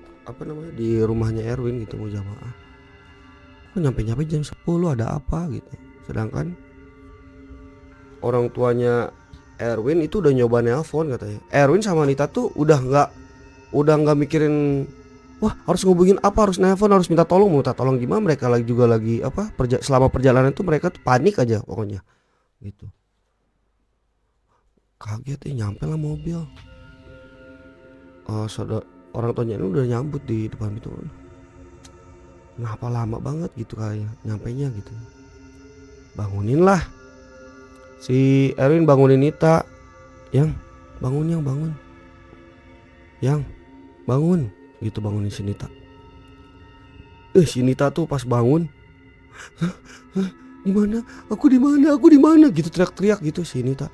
Speaker 1: di rumahnya Erwin gitu, mau jamaah. Kok nyampe jam 10, ada apa gitu. Sedangkan orang tuanya Erwin itu udah nyoba nelpon katanya. Erwin sama Nita tuh udah nggak mikirin wah harus ngubungin apa, harus nelpon, harus minta tolong gimana. Mereka lagi selama perjalanan tuh mereka tuh panik aja pokoknya gitu. Kaget nyampe lah mobil. Orang tuanya ini udah nyambut di depan itu. Kenapa lama banget gitu kayaknya nyampenya gitu. Bangunin lah si Erwin, bangunin Nita. Yang bangun gitu, bangunin si Nita. Si Nita tuh pas bangun, Aku di mana gitu, teriak-teriak gitu si Nita.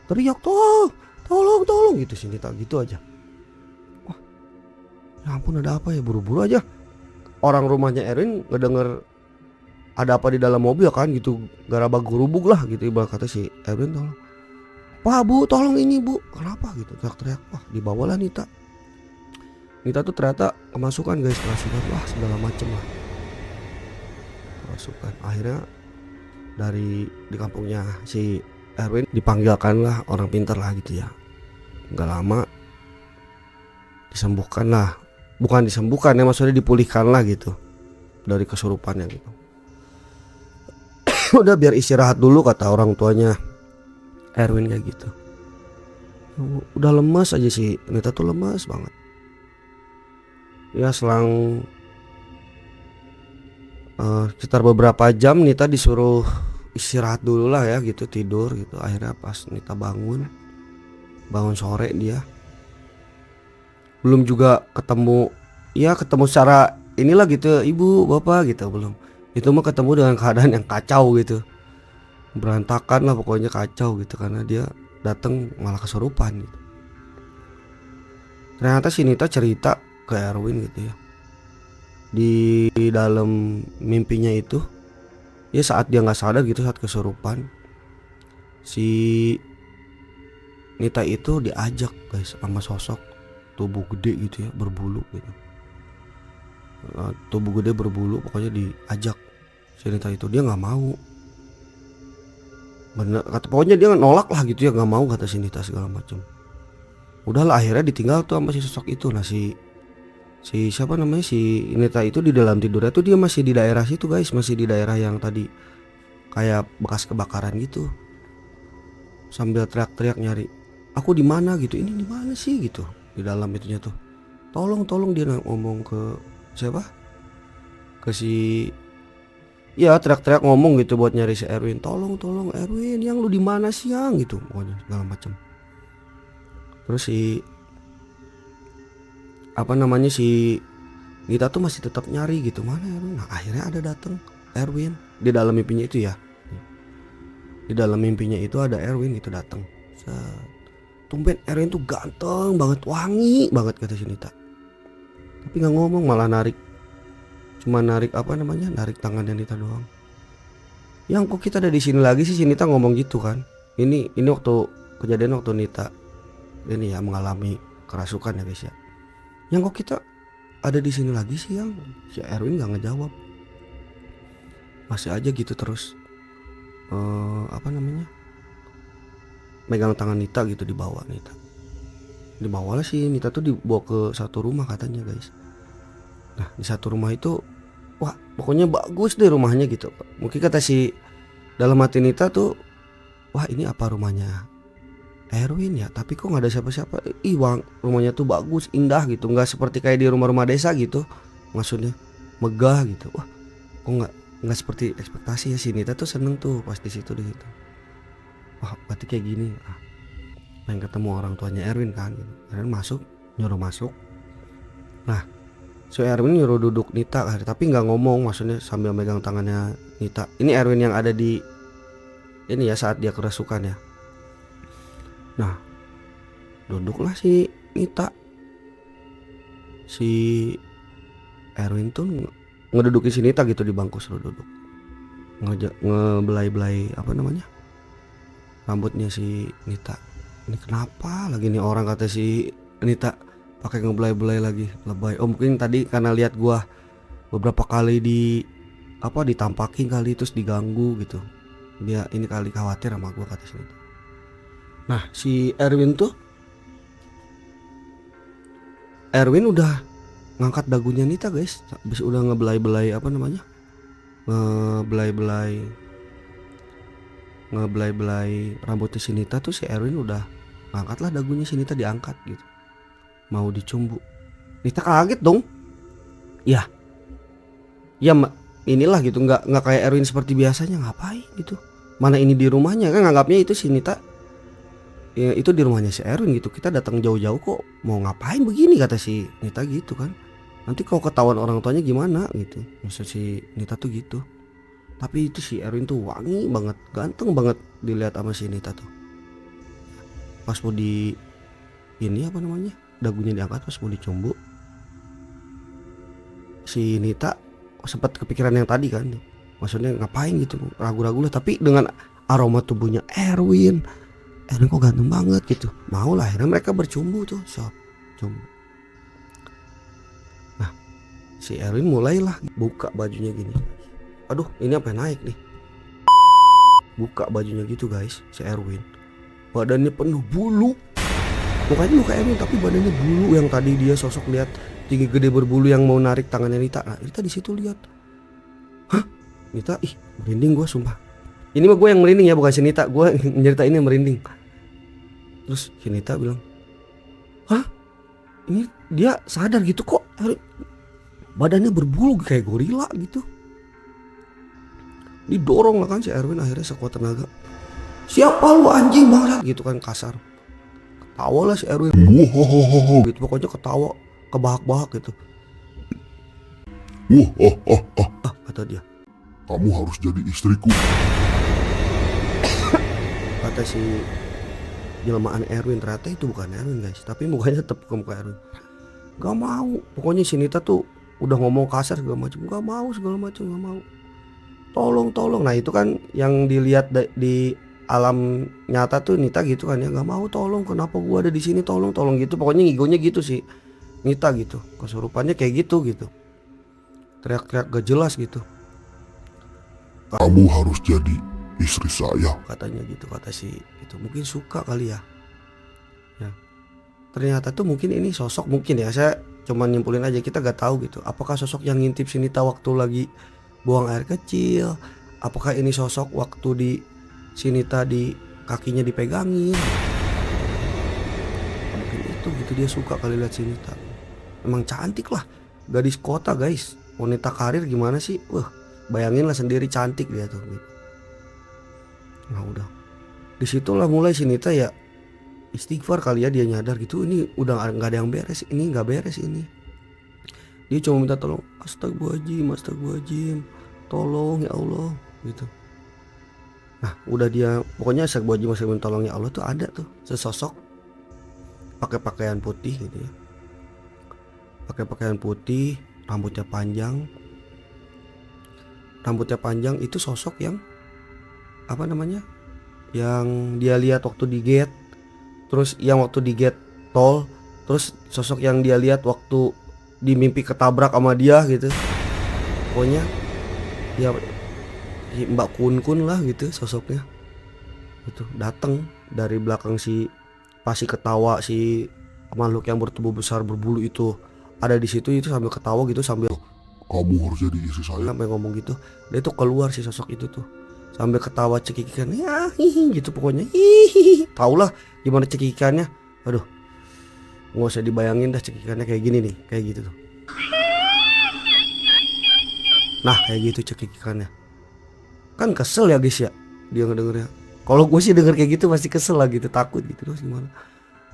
Speaker 1: Teriak tolong gitu si Nita gitu aja. Wah, ya ampun, ada apa ya, buru-buru aja. Orang rumahnya Erwin ngedenger ada apa di dalam mobil kan gitu, garabag gurubug lah gitu ibarat kata. Si Erwin tolong, Pak Bu tolong ini Bu, kenapa gitu, teriak-teriak. Wah, dibawalah Nita tuh ternyata kemasukan guys, wah segala macem lah kemasukan. Akhirnya di kampungnya si Erwin dipanggilkan lah orang pintar lah gitu ya. Gak lama disembuhkan lah, bukan disembuhkan ya, maksudnya dipulihkan lah gitu dari kesurupannya gitu. Udah biar istirahat dulu kata orang tuanya Erwin kayak gitu. Udah lemas aja sih Nita tuh, lemas banget. Ya selang sekitar beberapa jam Nita disuruh istirahat dulu lah ya gitu, tidur gitu. Akhirnya pas Nita bangun sore, dia belum juga ketemu secara inilah gitu, ibu bapak gitu, belum. Itu mah ketemu dengan keadaan yang kacau gitu, berantakan lah pokoknya, kacau gitu, karena dia datang malah kesurupan gitu. Ternyata si Nita cerita ke Erwin gitu ya, di dalam mimpinya itu ya, saat dia nggak sadar gitu, saat kesurupan, si Nita itu diajak guys sama sosok tubuh gede gitu ya, berbulu gitu. Tubuh gede berbulu, pokoknya diajak si Nita itu. Dia nggak mau, bener kata, pokoknya dia nolak lah gitu ya, nggak mau kata si Nita segala macam. Udahlah akhirnya ditinggal tuh sama si sosok itu. Nah si siapa namanya, si Nita itu di dalam tidurnya tuh dia masih di daerah situ guys, masih di daerah yang tadi kayak bekas kebakaran gitu, sambil teriak-teriak nyari, aku di mana gitu, ini di mana sih gitu, di dalam itunya tuh. Tolong dia ngomong ke siapa, ke si ya, teriak-teriak ngomong gitu buat nyari si Erwin. Tolong Erwin, yang lu di mana sih yang gitu, pokoknya segala macam. Terus si apa namanya si Nita tuh masih tetap nyari gitu, mana Erwin. Nah akhirnya ada datang Erwin di dalam mimpinya itu ya. Di dalam mimpinya itu ada Erwin itu datang. Tumben Erwin tuh ganteng banget, wangi banget kata si Nita. Tapi nggak ngomong, malah narik, cuma narik apa namanya, narik tangannya Nita doang. Yang kok kita ada di sini lagi sih, si Nita ngomong gitu kan. Ini waktu kejadian waktu Nita ini ya mengalami kerasukan ya guys ya. Yang kok kita ada di sini lagi sih, yang si Erwin nggak ngejawab, masih aja gitu terus apa namanya, megang tangan Nita gitu, dibawa Nita. Dibawa lah si Nita tuh, dibawa ke satu rumah katanya guys. Nah di satu rumah itu, wah pokoknya bagus deh rumahnya gitu. Mungkin kata si dalam hati Nita tuh, wah ini apa rumahnya Erwin ya, tapi kok nggak ada siapa-siapa. Ih bang, rumahnya tuh bagus, indah gitu, nggak seperti kayak di rumah-rumah desa gitu, maksudnya megah gitu. Wah kok nggak seperti ekspektasi ya. Si Nita tuh seneng tuh pas di situ. Wah berarti kayak gini. Pengen ketemu orang tuanya Erwin kan. Erwin masuk, nyuruh masuk. Nah si Erwin nyuruh duduk Nita kan, tapi nggak ngomong, maksudnya sambil megang tangannya Nita. Ini Erwin yang ada di ini ya saat dia kerasukan ya. Nah duduklah si Nita. Si Erwin tuh ngedudukin si Nita gitu di bangku, suruh duduk, ngebelai-belai apa namanya, rambutnya si Nita. Ini kenapa lagi nih orang, kata si Nita, pakai ngebelai-belai lagi, lebay. Oh mungkin tadi karena lihat gua beberapa kali ditampakin kali, terus diganggu gitu, dia ini kali khawatir sama gua, kata si Nita. Nah si Erwin udah ngangkat dagunya Nita guys, habis udah ngebelai-belai apa namanya, ngebelai-belai rambutnya si Nita tuh. Si Erwin udah ngangkat lah dagunya si Nita, diangkat gitu, mau dicumbu. Nita kaget dong. Ya inilah gitu, nggak kayak Erwin seperti biasanya, ngapain gitu, mana ini di rumahnya kan, nganggapnya itu si Nita ya, itu di rumahnya si Erwin gitu, kita datang jauh-jauh kok mau ngapain begini, kata si Nita gitu kan. Nanti kalau ketahuan orang tuanya gimana gitu, maksud si Nita tuh gitu. Tapi itu si Erwin tuh wangi banget, ganteng banget dilihat sama si Nita tuh. Pas mau di ini apa namanya, dagunya diangkat, pas mau dicumbu, si Nita sempat kepikiran yang tadi kan, maksudnya ngapain gitu, ragu-ragu lah. Tapi dengan aroma tubuhnya Erwin kok ganteng banget gitu, mau lah. Akhirnya mereka bercumbu tuh, cumbu. Nah si Erwin mulailah buka bajunya gini. Aduh ini apa yang naik nih, buka bajunya gitu guys. Si Erwin badannya penuh bulu, mukanya muka Erwin tapi badannya bulu. Yang tadi dia sosok lihat tinggi gede berbulu yang mau narik tangannya Nita. Nah Nita di situ lihat, hah Nita, ih merinding gue sumpah. Ini mah gue yang merinding ya, bukan si Nita, gue nyeritain yang merinding. Terus si Nita bilang, hah ini dia sadar gitu kok badannya berbulu kayak gorila gitu. Didorong lah kan si Erwin, akhirnya sekuat tenaga, siapa lu anjing banget gitu kan, kasar. Ketawa lah si Erwin gitu, pokoknya ketawa kebahak-bahak gitu. Kata dia,
Speaker 2: kamu harus jadi istriku.
Speaker 1: kata si jelmaan Erwin. Ternyata itu bukan Erwin guys, tapi mukanya tetap ke muka Erwin. Gak mau, pokoknya si Nita tuh udah ngomong kasar segala macam, gak mau segala macam, gak mau. Tolong. Nah itu kan yang dilihat di alam nyata tuh Nita gitu kan ya, gak mau, tolong, kenapa gua ada di sini, tolong gitu. Pokoknya ngigonya gitu sih Nita gitu, kesurupannya kayak gitu, teriak-teriak gak jelas gitu.
Speaker 2: Kamu harus jadi istri saya,
Speaker 1: katanya gitu, kata si itu. Mungkin suka kali ya. Ternyata tuh mungkin ini sosok, mungkin ya, saya cuman nyimpulin aja, kita gak tahu gitu, apakah sosok yang ngintip si Nita waktu lagi buang air kecil, apakah ini sosok waktu di si Nita di kakinya dipegangin. Mungkin itu gitu, dia suka kali lihat si Nita. Emang cantik lah, gadis kota guys, wanita karir gimana sih, bayangin lah sendiri, cantik dia tuh gitu. Nah udah disitulah mulai si Nita ya istighfar kali ya, dia nyadar gitu, ini udah nggak ada yang beres, ini nggak beres ini. Dia cuma minta tolong, astagfirullahaladzim, astagfirullahaladzim, tolong ya Allah gitu. Nah udah dia pokoknya astagfirullahaladzim, astagfirullahaladzim, tolong ya Allah tuh ada tuh sesosok pakai pakaian putih gitu ya, pakai pakaian putih, rambutnya panjang. Rambutnya panjang itu sosok yang apa namanya, yang dia lihat waktu di gate, terus yang waktu di gate tol, terus sosok yang dia lihat waktu di mimpi ketabrak sama dia gitu. Pokoknya ya Mbak Kun Kun lah gitu sosoknya. Itu datang dari belakang si pasti ketawa, si makhluk yang bertubuh besar berbulu itu ada di situ, itu sambil ketawa gitu, sambil
Speaker 2: Kamu harus jadi istri saya.
Speaker 1: sampai ngomong gitu. Dia tuh keluar si sosok itu tuh sambil ketawa cekikikan ya hihi gitu, pokoknya hihi. Taulah gimana cekikikannya. Aduh, nggak usah dibayangin dah cekikikannya kayak gini nih, kayak gitu tuh. Nah kayak gitu cekikikannya. Kan kesel ya guys ya dia ngedengernya. Kalau gue sih denger kayak gitu pasti kesel lah gitu, takut gitu. Terus gimana,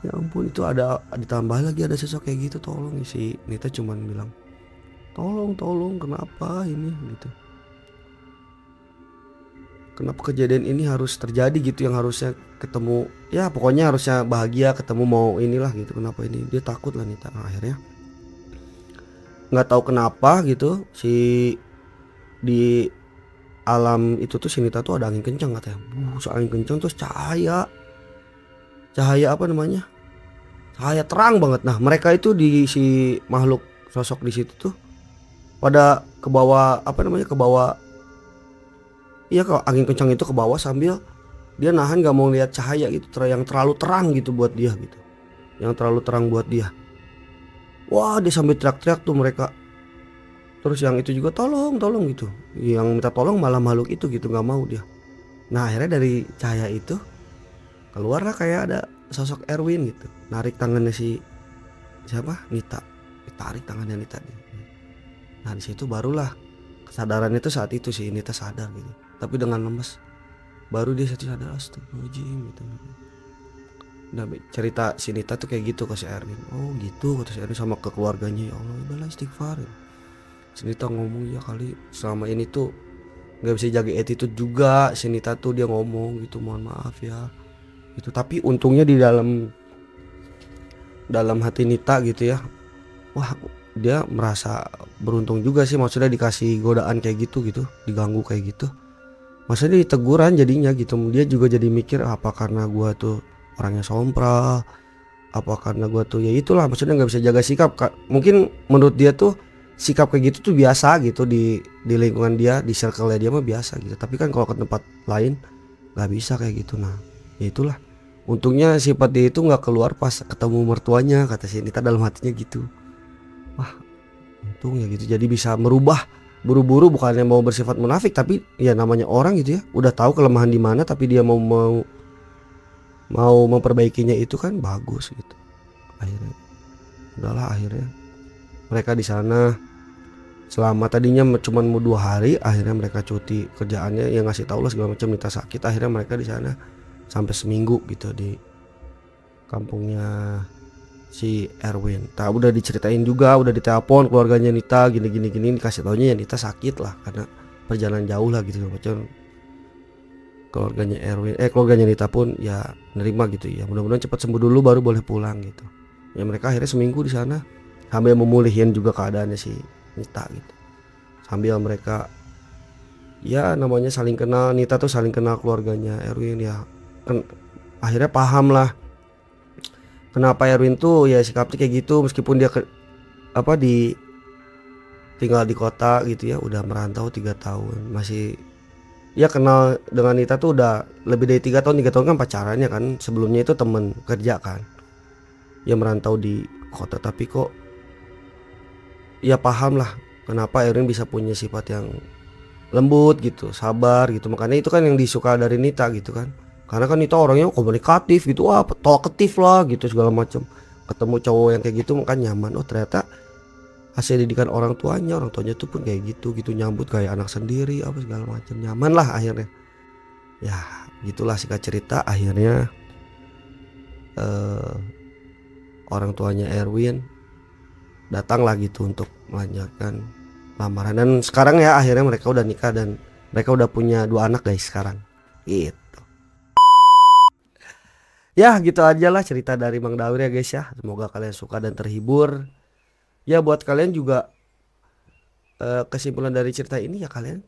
Speaker 1: ya ampun, itu ada ditambah lagi ada sosok kayak gitu. Tolong, si Nita cuman bilang tolong kenapa ini gitu, kenapa kejadian ini harus terjadi gitu, yang harusnya ketemu ya pokoknya harusnya bahagia ketemu mau inilah gitu, kenapa ini. Dia takut lah Nita. Nah, akhirnya nggak tahu kenapa gitu si di alam itu tuh si Nita tuh ada angin kencang katanya, angin kencang, terus cahaya apa namanya, cahaya terang banget. Nah mereka itu di si makhluk sosok di situ tuh pada ke bawah, apa namanya, ke bawah. Iya, kalau angin kencang itu ke bawah sambil dia nahan gak mau lihat cahaya gitu yang terlalu terang gitu buat dia gitu, yang terlalu terang buat dia. Wah dia sambil teriak-teriak tuh mereka. Terus yang itu juga tolong gitu, yang minta tolong malah makhluk itu gitu, nggak mau dia. Nah akhirnya dari cahaya itu keluarlah kayak ada sosok Erwin gitu, narik tangannya si siapa, Nita, ditarik tangannya Nita. Nah di situ barulah kesadaran itu, saat itu si Nita sadar gitu, tapi dengan lemes. Baru dia sadar, astagfirullahaladzim gitu. Nah cerita si Nita tuh kayak gitu ke si Erwin. Oh gitu kata si Erwin sama ke keluarganya. Ya Allah udahlah istighfar. Si Nita ngomong, ya kali selama ini tuh gak bisa jaga attitude juga si Nita tuh, dia ngomong gitu, mohon maaf ya gitu. Tapi untungnya di dalam hati Nita gitu ya, wah dia merasa beruntung juga sih, maksudnya dikasih godaan kayak gitu, diganggu kayak gitu, maksudnya diteguran jadinya gitu. Dia juga jadi mikir, apa karena gua tuh orangnya sompral, apa karena gua tuh ya itulah, maksudnya nggak bisa jaga sikap. Mungkin menurut dia tuh sikap kayak gitu tuh biasa gitu di lingkungan dia, di circle dia mah biasa gitu. Tapi kan kalau ke tempat lain nggak bisa kayak gitu. Nah ya itulah, untungnya sifat dia itu nggak keluar pas ketemu mertuanya, kata si Nita dalam hatinya gitu. Wah untung ya gitu, jadi bisa merubah buru-buru, bukannya mau bersifat munafik, tapi ya namanya orang gitu ya, udah tahu kelemahan di mana tapi dia mau memperbaikinya, itu kan bagus gitu. Akhirnya udahlah, akhirnya mereka di sana selama tadinya cuma mau 2 hari, akhirnya mereka cuti kerjaannya, yang ngasih tahu lah segala macam, Nita sakit. Akhirnya mereka di sana sampai seminggu gitu di kampungnya si Erwin. Tak udah diceritain juga, udah ditelepon keluarganya Nita, gini dikasih taunya ya Nita sakit lah karena perjalanan jauh lah gitu macam. Keluarganya Erwin, keluarganya Nita pun ya nerima gitu ya, mudah-mudahan cepat sembuh dulu baru boleh pulang gitu. Ya mereka akhirnya seminggu di sana sambil memulihin juga keadaannya si Nita gitu. Sambil mereka ya namanya saling kenal, Nita tuh saling kenal keluarganya Erwin ya. Akhirnya paham lah kenapa Erwin tuh ya sikapnya kayak gitu, meskipun dia tinggal di kota gitu ya, udah merantau 3 tahun, masih ya kenal dengan Nita tuh udah lebih dari 3 tahun. 3 tahun kan pacarannya kan, sebelumnya itu temen kerja kan, ya merantau di kota. Tapi kok ya paham lah kenapa Erwin bisa punya sifat yang lembut gitu, sabar gitu. Makanya itu kan yang disuka dari Nita gitu kan, karena kan Nita orangnya komunikatif gitu, talkatif lah gitu segala macam. Ketemu cowok yang kayak gitu kan nyaman. Oh ternyata hasil didikan orang tuanya tuh pun kayak gitu nyambut kayak anak sendiri apa segala macam, nyaman lah akhirnya. Ya gitulah singkat cerita, akhirnya eh, orang tuanya Erwin datang lah gitu untuk melanjutkan lamaran, dan sekarang ya akhirnya mereka udah nikah dan mereka udah punya 2 anak guys sekarang gitu. Ya gitu aja lah cerita dari Mang Dawir ya guys ya, semoga kalian suka dan terhibur. Ya buat kalian juga kesimpulan dari cerita ini ya kalian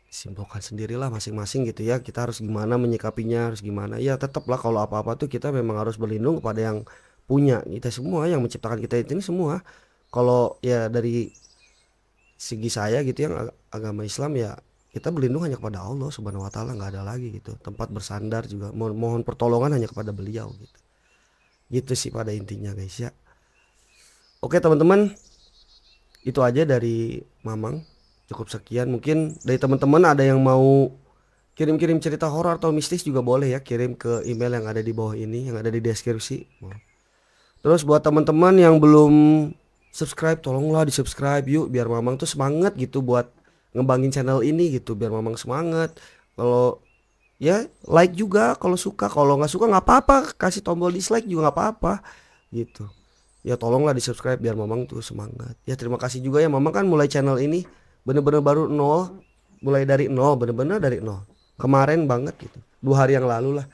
Speaker 1: simpulkan sendirilah masing-masing gitu ya, kita harus gimana menyikapinya, harus gimana ya. Tetaplah kalau apa-apa tuh kita memang harus berlindung kepada yang punya kita semua, yang menciptakan kita ini semua. Kalau ya dari segi saya gitu yang agama Islam ya, kita berlindung hanya kepada Allah Subhanahu wa taala, nggak ada lagi gitu. Tempat bersandar juga mohon pertolongan hanya kepada beliau gitu. Gitu sih pada intinya guys ya. Oke teman-teman, itu aja dari Mamang. Cukup sekian, mungkin dari teman-teman ada yang mau kirim-kirim cerita horor atau mistis juga boleh ya, kirim ke email yang ada di bawah ini, yang ada di deskripsi. Terus buat teman-teman yang belum subscribe, tolonglah di subscribe yuk, biar Mamang tuh semangat gitu buat ngembangin channel ini gitu, biar Mamang semangat. Kalau ya like juga kalau suka, kalau nggak suka nggak apa-apa, kasih tombol dislike juga nggak apa-apa gitu. Ya tolonglah di subscribe biar Mamang tuh semangat. Ya terima kasih juga ya, Mamang kan mulai channel ini bener-bener baru nol, mulai dari nol, bener-bener dari nol. Kemarin banget gitu, 2 hari yang lalu lah.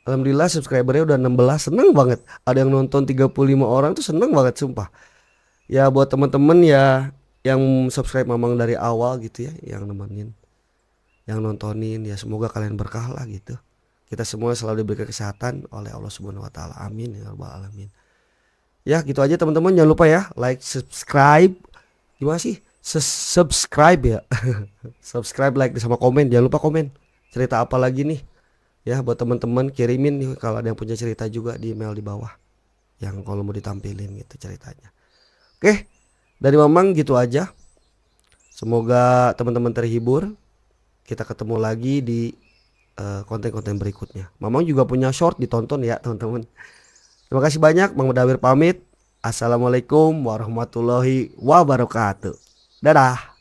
Speaker 1: Alhamdulillah subscribernya udah 16, seneng banget. Ada yang nonton 35 orang tuh seneng banget sumpah. Ya buat temen-temen ya yang subscribe Mamang dari awal gitu ya, yang nemenin, yang nontonin, ya semoga kalian berkah lah gitu. Kita semua selalu diberi kesehatan oleh Allah Subhanahu wa taala. Amin ya rabbal alamin. Ya gitu aja teman-teman, jangan lupa ya like, subscribe. Gimana sih? Subscribe ya. Subscribe, like sama komen. Jangan lupa komen. Cerita apa lagi nih? Ya buat teman-teman kirimin nih kalau ada yang punya cerita juga di email di bawah. Yang kalau mau ditampilin gitu ceritanya. Oke, dari Mamang gitu aja. Semoga teman-teman terhibur. Kita ketemu lagi di konten-konten berikutnya. Mamang juga punya short, ditonton ya teman-teman. Terima kasih banyak, Mang Dawir pamit. Assalamualaikum warahmatullahi wabarakatuh. Dadah.